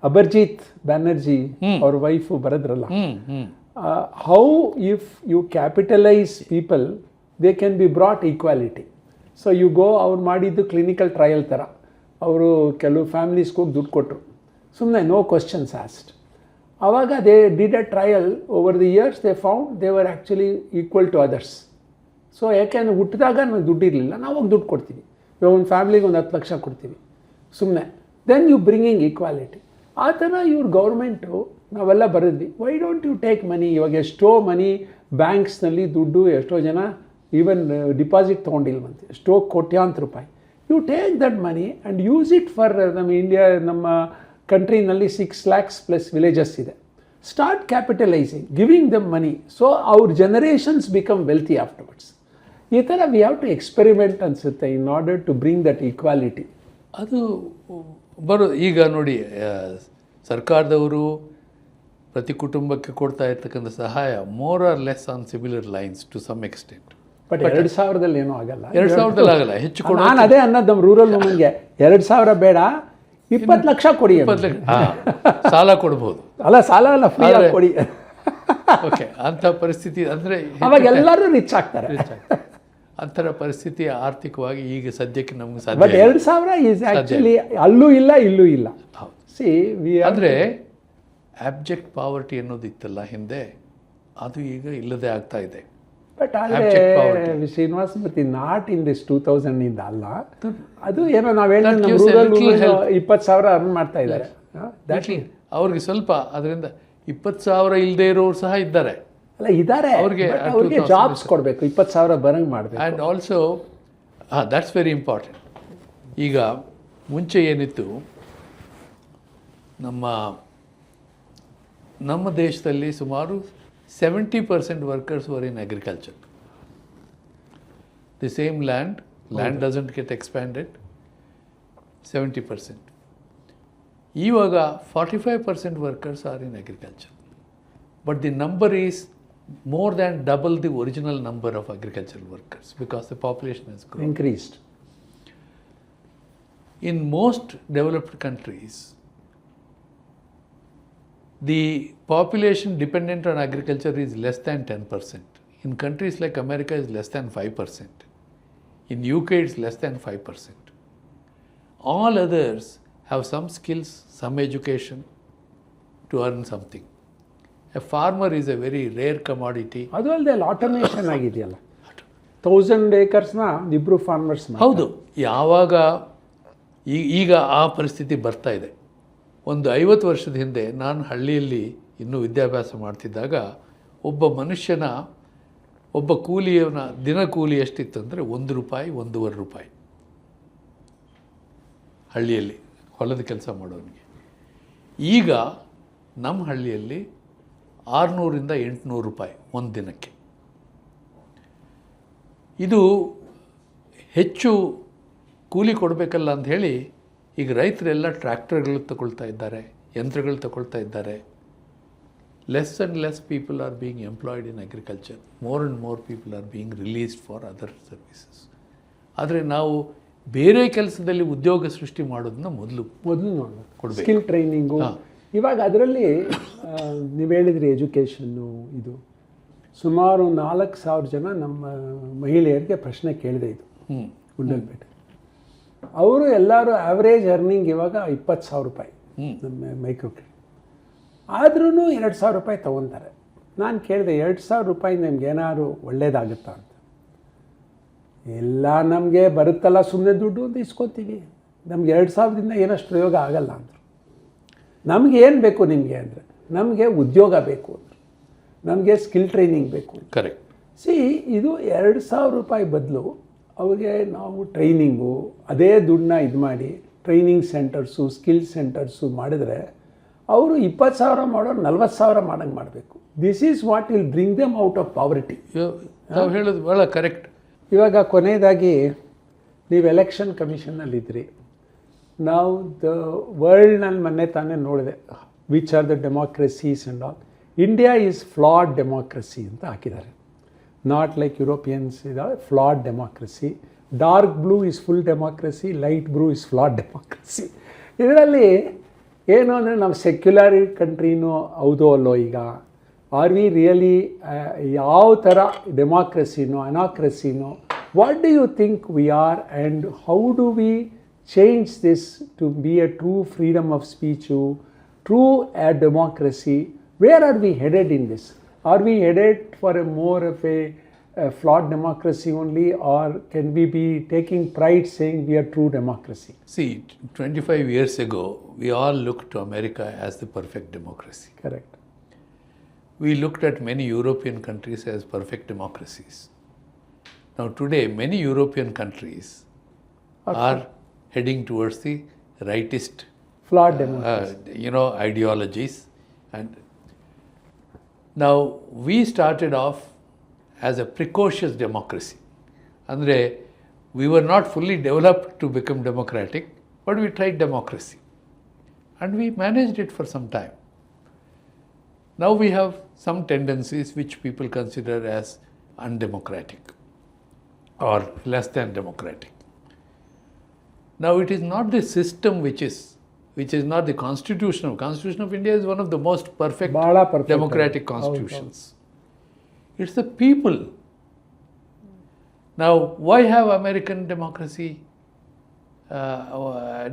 ಅಮರ್ಜಿತ್ ಬ್ಯಾನರ್ಜಿ ಅವ್ರ ವೈಫು ಬರೆದ್ರಲ್ಲ, how if you capitalise people they can be brought equality. So you go, ಅವ್ರು ಮಾಡಿದ್ದು ಕ್ಲಿನಿಕಲ್ ಟ್ರಯಲ್ ಥರ. ಅವರು ಕೆಲವು ಫ್ಯಾಮಿಲೀಸ್ಗೆ ಹೋಗಿ ದುಡ್ಡು ಕೊಟ್ಟರು, ಸುಮ್ಮನೆ ನೋ ಕ್ವಶನ್ಸ್ ಆಸ್ಡ್. ಆವಾಗ they did a trial. Over the years they found they were actually equal to others. So ಯಾಕೆಂದರೆ ಹುಟ್ಟಿದಾಗ ನಮಗೆ ದುಡ್ಡು ಇರಲಿಲ್ಲ, ನಾವು ಹೋಗಿ ದುಡ್ಡು ಕೊಡ್ತೀವಿ. ಇವಾಗ ಒಂದು ಫ್ಯಾಮಿಲಿಗೆ ಒಂದು 10 ಲಕ್ಷ ಕೊಡ್ತೀವಿ ಸುಮ್ಮನೆ. Then you bringing equality. ಆ ಥರ ಇವ್ರ ಗೌರ್ಮೆಂಟು ನಾವೆಲ್ಲ ಬರೆದ್ವಿ, why don't you take money. ಇವಾಗ ಎಷ್ಟೋ ಮನಿ ಬ್ಯಾಂಕ್ಸ್ನಲ್ಲಿ ದುಡ್ಡು ಎಷ್ಟೋ ಜನ ಈವನ್ ಡಿಪಾಸಿಟ್ ತೊಗೊಂಡಿಲ್ವಂತೆ, ಎಷ್ಟೋ ಕೋಟ್ಯಾಂತರ ರೂಪಾಯಿ. You take that money and use it for ನಮ್ಮ ಕಂಟ್ರಿನಲ್ಲಿ 6 lakhs ಪ್ಲಸ್ ವಿಲೇಜಸ್ ಇದೆ. Start capitalizing, giving them money, so ಅವ್ರ ಜನರೇಷನ್ಸ್ ಬಿಕಮ್ ವೆಲ್ತಿ ಆಫ್ಟರ್ವರ್ಡ್ಸ್. ಈ ಥರ ವಿ ಹ್ಯಾವ್ ಟು ಎಕ್ಸ್ಪೆರಿಮೆಂಟ್ ಅನಿಸುತ್ತೆ in order to bring that equality. ಅದು ಈಗ ನೋಡಿ, ಸರ್ಕಾರದವರು ಪ್ರತಿ ಕುಟುಂಬಕ್ಕೆ ಕೊಡ್ತಾ ಇರ್ತಕ್ಕಂಥ ಸಹಾಯ more or less on similar lines to some extent. But 2000 ಏನೂ ಆಗಲ್ಲ. 2000 ಆಗಲ್ಲ, ಹೆಚ್ಚು ಕೊಡ. ನಾನು ಅದೇ ಅನ್ನೋದು ನಮ್ಮ ರೂರಲ್ ವುಮನ್ಗೆ 2000 ಬೇಡ, 20 ಲಕ್ಷ ಕೊಡಿ. 20 ಲಕ್ಷ ಸಾಲ ಕೊಡ್ಬೋದು. ಅಲ್ಲ, ಸಾಲ ಅಲ್ಲ, ಫ್ರೀ ಕೊಡಿ. ಓಕೆ, ಅಂಥ ಪರಿಸ್ಥಿತಿ ಅಂದರೆ ಅವಾಗ ಎಲ್ಲರೂ ರಿಚ್ ಆಗ್ತಾರೆ. ಅಂಥರ ಪರಿಸ್ಥಿತಿ ಆರ್ಥಿಕವಾಗಿ ಈಗ ಸದ್ಯಕ್ಕೆ ನಮ್ಗೆ ಬಟ್ ಸಾಧ್ಯ. 2000 ಈಸ್ ಆ್ಯಕ್ಚುಲಿ ಅಲ್ಲೂ ಇಲ್ಲ ಇಲ್ಲೂ ಇಲ್ಲ. ಸಿ ವಿ ಅಂದರೆ ಆಬ್ಜೆಕ್ಟ್ ಪಾವರ್ಟಿ ಅನ್ನೋದು ಇತ್ತಲ್ಲ ಹಿಂದೆ, ಅದು ಈಗ ಇಲ್ಲದೆ ಆಗ್ತಾ ಇದೆ. ಬಟ್ ಆದರೆ Srinivas Murthy, not in this 2000 ಇಂದ ಅಲ್ಲ, ಅದು ಏನೋ ನಾವು ಹೇಳಿದ್ರೆ ನಮ್ಮ ರೂರಲ್ 20,000 ಅರ್ನ್ ಮಾಡ್ತಾ ಇದ್ದಾರೆ. ಅವ್ರಿಗೆ ಸ್ವಲ್ಪ ಅದರಿಂದ 20,000 ಇಲ್ಲದೆ ಇರೋರು ಸಹ ಇದ್ದಾರೆ. ಅಲ್ಲ, ಇದ್ದಾರೆ, ಅವ್ರಿಗೆ ಜಾಬ್ಸ್ ಕೊಡಬೇಕು, 20,000 ಬರಂಗೆ ಮಾಡಬೇಕು. And also that's very important. ಈಗ ಮುಂಚೆ ಏನಿತ್ತು, ನಮ್ಮ ದೇಶದಲ್ಲಿ ಸುಮಾರು 70% workers were in agriculture. The same land doesn't get expanded, 70%. ಇವಾಗ 45% workers R in agriculture, but the number is more than double the original number of agricultural workers because the population has grown. Increased. In most developed countries, the population dependent on agriculture is less than 10%. In countries like America, it's less than 5%. In UK, it's less than 5%. All others have some skills, some education to earn something. A farmer is a very rare commodity. ಅದು ಅಲ್ಲದೆ ಅಲ್ಲಿ automation ಆಗಿದೆಯಲ್ಲ, 1000 acresನ ಇಬ್ಬರು farmers. ಹೌದು, ಯಾವಾಗ ಈಗ ಆ ಪರಿಸ್ಥಿತಿ ಬರ್ತಾ ಇದೆ. ಒಂದು 50 ವರ್ಷದ ಹಿಂದೆ ನಾನು ಹಳ್ಳಿಯಲ್ಲಿ ಇನ್ನೂ ವಿದ್ಯಾಭ್ಯಾಸ ಮಾಡ್ತಿದ್ದಾಗ ಒಬ್ಬ ಕೂಲಿಯವನ ದಿನ ಕೂಲಿ ಎಷ್ಟಿತ್ತು ಅಂದರೆ ₹1, ₹1.25 ಹಳ್ಳಿಯಲ್ಲಿ ಹೊಲದ ಕೆಲಸ ಮಾಡೋನಿಗೆ. ಈಗ ನಮ್ಮ ಹಳ್ಳಿಯಲ್ಲಿ ₹600 - ₹800 ಒಂದು ದಿನಕ್ಕೆ. ಇದು ಹೆಚ್ಚು ಕೂಲಿ ಕೊಡಬೇಕಲ್ಲ ಅಂಥೇಳಿ ಈಗ ರೈತರೆಲ್ಲ ಟ್ರ್ಯಾಕ್ಟರ್ಗಳು ತಗೊಳ್ತಾ ಇದ್ದಾರೆ, ಯಂತ್ರಗಳು ತಗೊಳ್ತಾ ಇದ್ದಾರೆ. Less and less people are being employed in agriculture. More and more people are being released for other services. ಆದರೆ ನಾವು ಬೇರೆ ಕೆಲಸದಲ್ಲಿ ಉದ್ಯೋಗ ಸೃಷ್ಟಿ ಮಾಡೋದನ್ನ ಮೊದಲು ನೋಡಬೇಕು. ಸ್ಕಿಲ್ ಟ್ರೈನಿಂಗು ಇವಾಗ ಅದರಲ್ಲಿ ನೀವು ಹೇಳಿದ್ರಿ ಎಜುಕೇಷನ್ನು. ಇದು ಸುಮಾರು 4,000 ಜನ ನಮ್ಮ ಮಹಿಳೆಯರಿಗೆ ಪ್ರಶ್ನೆ ಕೇಳಿದೆ ಇದು ಗುಂಡಲ್ಪೇಟೆ. ಅವರು ಎಲ್ಲರೂ ಆವ್ರೇಜ್ ಅರ್ನಿಂಗ್ ಇವಾಗ ₹20,000 ನಮ್ಮ ಮೈಕ್ರೋ ಕ್ರೆಡಿಟ್. ಆದ್ರೂ ₹2,000 ತೊಗೊತಾರೆ. ನಾನು ಕೇಳಿದೆ, ₹2,000 ನಿಮ್ಗೆ ಏನಾದ್ರು ಒಳ್ಳೇದಾಗುತ್ತಾ ಅಂತ. ಎಲ್ಲ ನಮಗೆ ಬರುತ್ತಲ್ಲ, ಸುಮ್ಮನೆ ದುಡ್ಡು ಅಂತ ಇಸ್ಕೊತೀವಿ, ನಮ್ಗೆ 2,000ದಿಂದ ಏನಷ್ಟು ಪ್ರಯೋಗ ಆಗಲ್ಲ ಅಂದರು. ನಮಗೆ ಏನು ಬೇಕು ನಿಮಗೆ ಅಂದರೆ, ನಮಗೆ ಉದ್ಯೋಗ ಬೇಕು ಅಂದರು, ನಮಗೆ ಸ್ಕಿಲ್ ಟ್ರೈನಿಂಗ್ ಬೇಕು. ಕರೆಕ್ಟ್. ಇದು ₹2,000 ಬದಲು ಅವ್ರಿಗೆ ನಾವು ಟ್ರೈನಿಂಗು ಅದೇ ದುಡ್ಡನ್ನ ಇದು ಮಾಡಿ ಟ್ರೈನಿಂಗ್ ಸೆಂಟರ್ಸು, ಸ್ಕಿಲ್ ಸೆಂಟರ್ಸು ಮಾಡಿದ್ರೆ ಅವರು 20,000 ಮಾಡೋರು 40,000 ಮಾಡೋಂಗೆ ಮಾಡಬೇಕು. This is what will bring them out of poverty. ನಾವು ಹೇಳೋದು ಭಾಳ ಕರೆಕ್ಟ್. ಇವಾಗ ಕೊನೆಯದಾಗಿ ನೀವು ಎಲೆಕ್ಷನ್ ಕಮಿಷನ್ನಲ್ಲಿದ್ದಿರಿ. ನಾವು ದ ವರ್ಲ್ಡ್ನಲ್ಲಿ ಮೊನ್ನೆ ತಾನೇ ನೋಡಿದೆ, which are the democracies and all. India is flawed democracy ಅಂತ ಹಾಕಿದ್ದಾರೆ. ನಾಟ್ ಲೈಕ್ ಯುರೋಪಿಯನ್ಸ್ ಇದಾವೆ, flawed democracy. Dark blue is full democracy, light blue is flawed democracy. ಇದರಲ್ಲಿ ಏನು ಅಂದರೆ, ನಾವು ಸೆಕ್ಯುಲರ್ ಕಂಟ್ರಿನೂ ಹೌದೋ ಅಲ್ಲೋ ಈಗ. ಆರ್ ವಿ ರಿಯಲಿ ಯಾವ ಥರ ಡೆಮೋಕ್ರಸಿನೋ ಅನಾಕ್ರಸಿನೋ, what do you think we are and how do we change this to be a true freedom of speech, true democracy? Where are we headed in this? Are we headed for a more of a flawed democracy only, or can we be taking pride saying we are true democracy? See, 25 years ago, we all looked to America as the perfect democracy. Correct. We looked at many European countries as perfect democracies. Now today, many European countries are heading towards the rightist flawed democracy. ideologies. And now we started off as a precocious democracy. Andre, we were not fully developed to become democratic, but we tried democracy. And we managed it for some time. Now we have some tendencies which people consider as undemocratic or less than democratic. Now it is not the system which is not the Constitution of India is one of the most perfect ಬಹಳ perfect democratic constitutions. It's the people. Now, why have American democracy,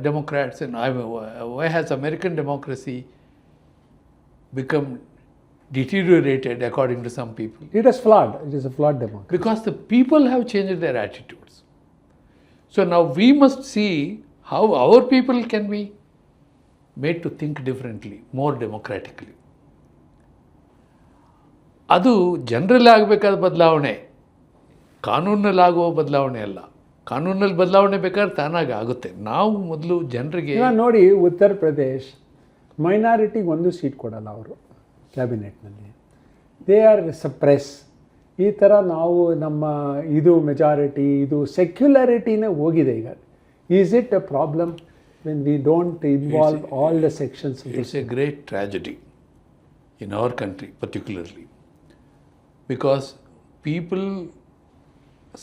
Democrats, and why has American democracy become deteriorated according to some people? It is flawed. It is a flawed democracy. Because the people have changed their attitudes. So now we must see how our people can be made to think differently, more democratically. ಅದು ಜನರಲ್ಲಿ ಆಗಬೇಕಾದ ಬದಲಾವಣೆ, ಕಾನೂನಲ್ಲಾಗುವ ಬದಲಾವಣೆ ಅಲ್ಲ. ಕಾನೂನಲ್ಲಿ ಬದಲಾವಣೆ ಬೇಕಾದ್ರೆ ತಾನಾಗಿ ಆಗುತ್ತೆ. ನಾವು ಮೊದಲು ಜನರಿಗೆ ಈಗ ನೋಡಿ, ಉತ್ತರ ಪ್ರದೇಶ್ ಮೈನಾರಿಟಿಗೆ ಒಂದು ಸೀಟ್ ಕೊಡಲ್ಲ ಅವರು ಕ್ಯಾಬಿನೆಟ್ನಲ್ಲಿ. They are suppress. ಈ ಥರ ನಾವು ನಮ್ಮ ಇದು ಮೆಜಾರಿಟಿ, ಇದು ಸೆಕ್ಯುಲರಿಟಿನೇ ಹೋಗಿದೆ ಈಗ. Is it a problem when we don't involve all the sections? It's a great tragedy in our country particularly, because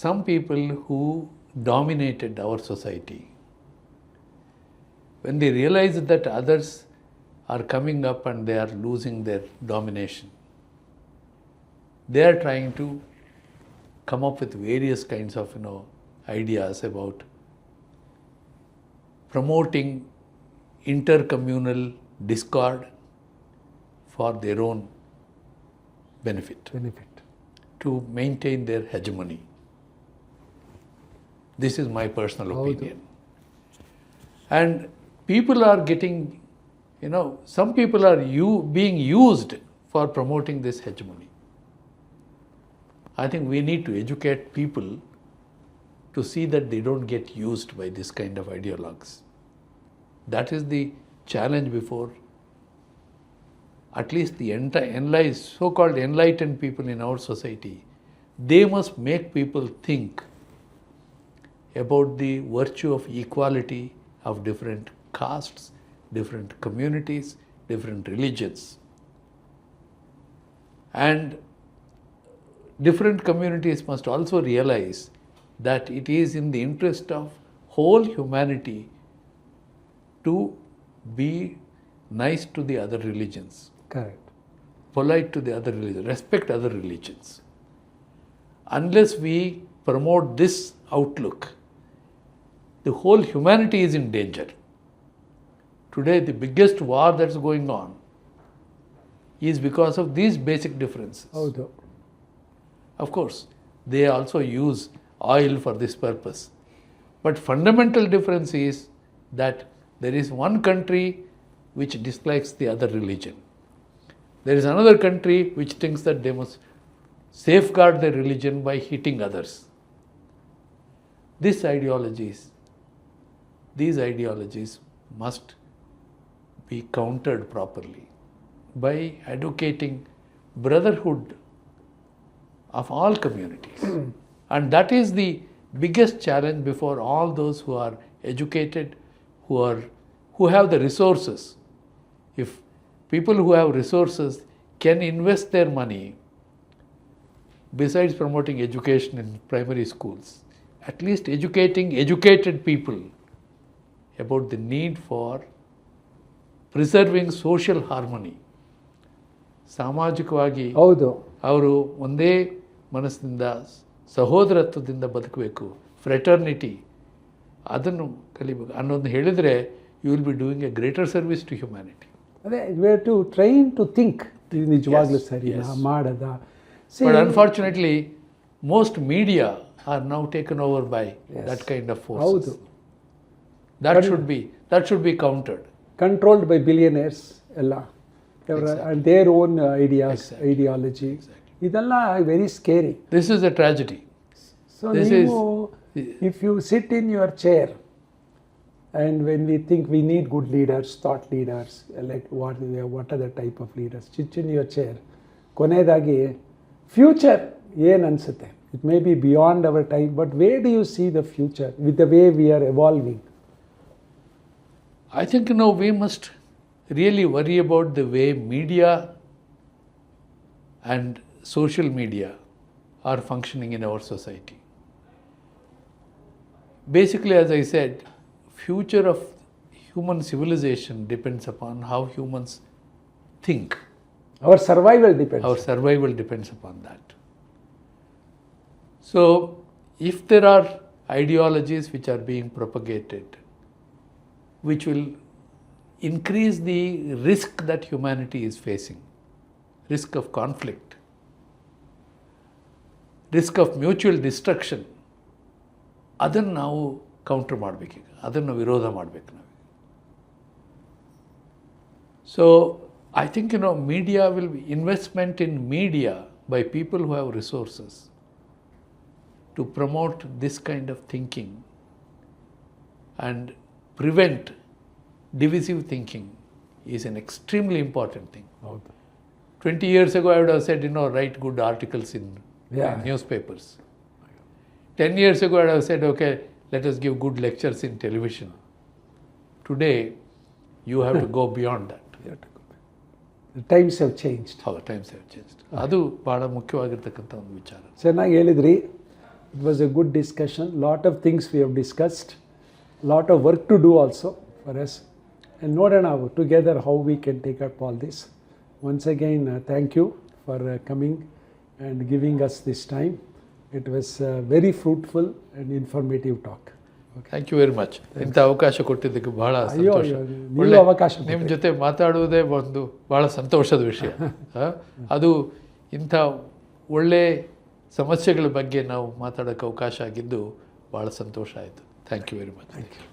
some people who dominated our society, when they realize that others are coming up and they are losing their domination, they are trying to come up with various kinds of ideas about promoting intercommunal discord for their own benefit, to maintain their hegemony. This is my personal opinion. And people are getting, some people are being used for promoting this hegemony. I think we need to educate people to see that they don't get used by this kind of ideologues. That is the challenge before at least the so-called enlightened people in our society. They must make people think about the virtue of equality of different castes, different communities, different religions. And different communities must also realize that it is in the interest of whole humanity to be nice to the other religions. Correct. Polite to the other religions, respect other religions. Unless we promote this outlook, the whole humanity is in danger. Today, the biggest war that's going on is because of these basic differences. ಹೌದು. Of course, they also use oil for this purpose. But fundamental difference is that there is one country which dislikes the other religion. There is another country which thinks that they must safeguard their religion by hitting others. These ideologies must be countered properly by advocating brotherhood of all communities. And that is the biggest challenge before all those who are educated, who have the resources. If people who have resources can invest their money, besides promoting education in primary schools, at least educating educated people about the need for preserving social harmony. ಸಾಮಾಜಿಕವಾಗಿ ಹೌದು. ಅವರು ಒಂದೇ ಮನಸ್ಸಿನಿಂದ ಸಹೋದರತ್ವದಿಂದ ಬದುಕಬೇಕು, fraternity ಅದನ್ನು ಕಲಿಬೇಕು ಅನ್ನೋದನ್ನ ಹೇಳಿದರೆ you will be doing a greater service to humanity. ಅದೇ where to train to think ನಿಜವಾಗ್ಲೂ ಸರಿ ಮಾಡದ. But unfortunately most media are now taken over by that kind of forces. ಹೌದು. That should be countered. Controlled by billionaires ಎಲ್ಲ. And their own ideas, ideology. ಇದೆಲ್ಲ very scary. This is a tragedy. So ನೀವು If you sit in your chair, and when we think we need good leaders, thought leaders, like what are the type of leaders, sit in your chair, ಕೊನೆಯದಾಗಿ future ಏನು ಅನಿಸುತ್ತೆ? It may be beyond our time, but where do U C the future with the way we are evolving? I think we must really worry about the way media and social media are functioning in our society. Basically, as I said, future of human civilization depends upon how humans think. Our survival depends. Our survival depends upon that. So, if there are ideologies which are being propagated, which will increase the risk that humanity is facing, risk of conflict, risk of mutual destruction, ಅದನ್ನು ನಾವು counter ಮಾಡಬೇಕೀಗ, ಅದನ್ನು ವಿರೋಧ ಮಾಡಬೇಕು ನಾವು. So I think media will be investment in media by people who have resources to promote this kind of thinking and prevent divisive thinking is an extremely important thing. 20 years ago, I would have said, write good articles in newspapers. 10 years ago, I would have said, okay, let us give good lectures in television. Today, you have to go beyond that. The times have changed. How the times have changed. ಅದು ಬಹಳ ಮುಖ್ಯವಾಗಿರ್ತಕ್ಕಂಥ ಒಂದು ವಿಚಾರ. ಚೆನ್ನಾಗಿ ಹೇಳಿದ್ರಿ. It was a good discussion. Lot of things we have discussed. Lot of work to do also for us. And ನೋಡೋಣ together how we can take up all this. Once again, thank you for coming and giving us this time. It was very fruitful and informative talk. Thank you very much. ಇಂಥ ಅವಕಾಶ ಕೊಟ್ಟಿದ್ದಕ್ಕೆ ಬಹಳ ಅಯ್ಯೋ ಸಂತೋಷ. ನೀವು ಅವಕಾಶ ನಿಮ್ಮ ಜೊತೆ ಮಾತಾಡುವುದೇ ಒಂದು ಭಾಳ ಸಂತೋಷದ ವಿಷಯ. ಅದು ಇಂಥ ಒಳ್ಳೆ ಸಮಸ್ಯೆಗಳ ಬಗ್ಗೆ ನಾವು ಮಾತಾಡೋಕ್ಕೆ ಅವಕಾಶ ಆಗಿದ್ದು ಭಾಳ ಸಂತೋಷ ಆಯಿತು. Thank you very much. Thank you.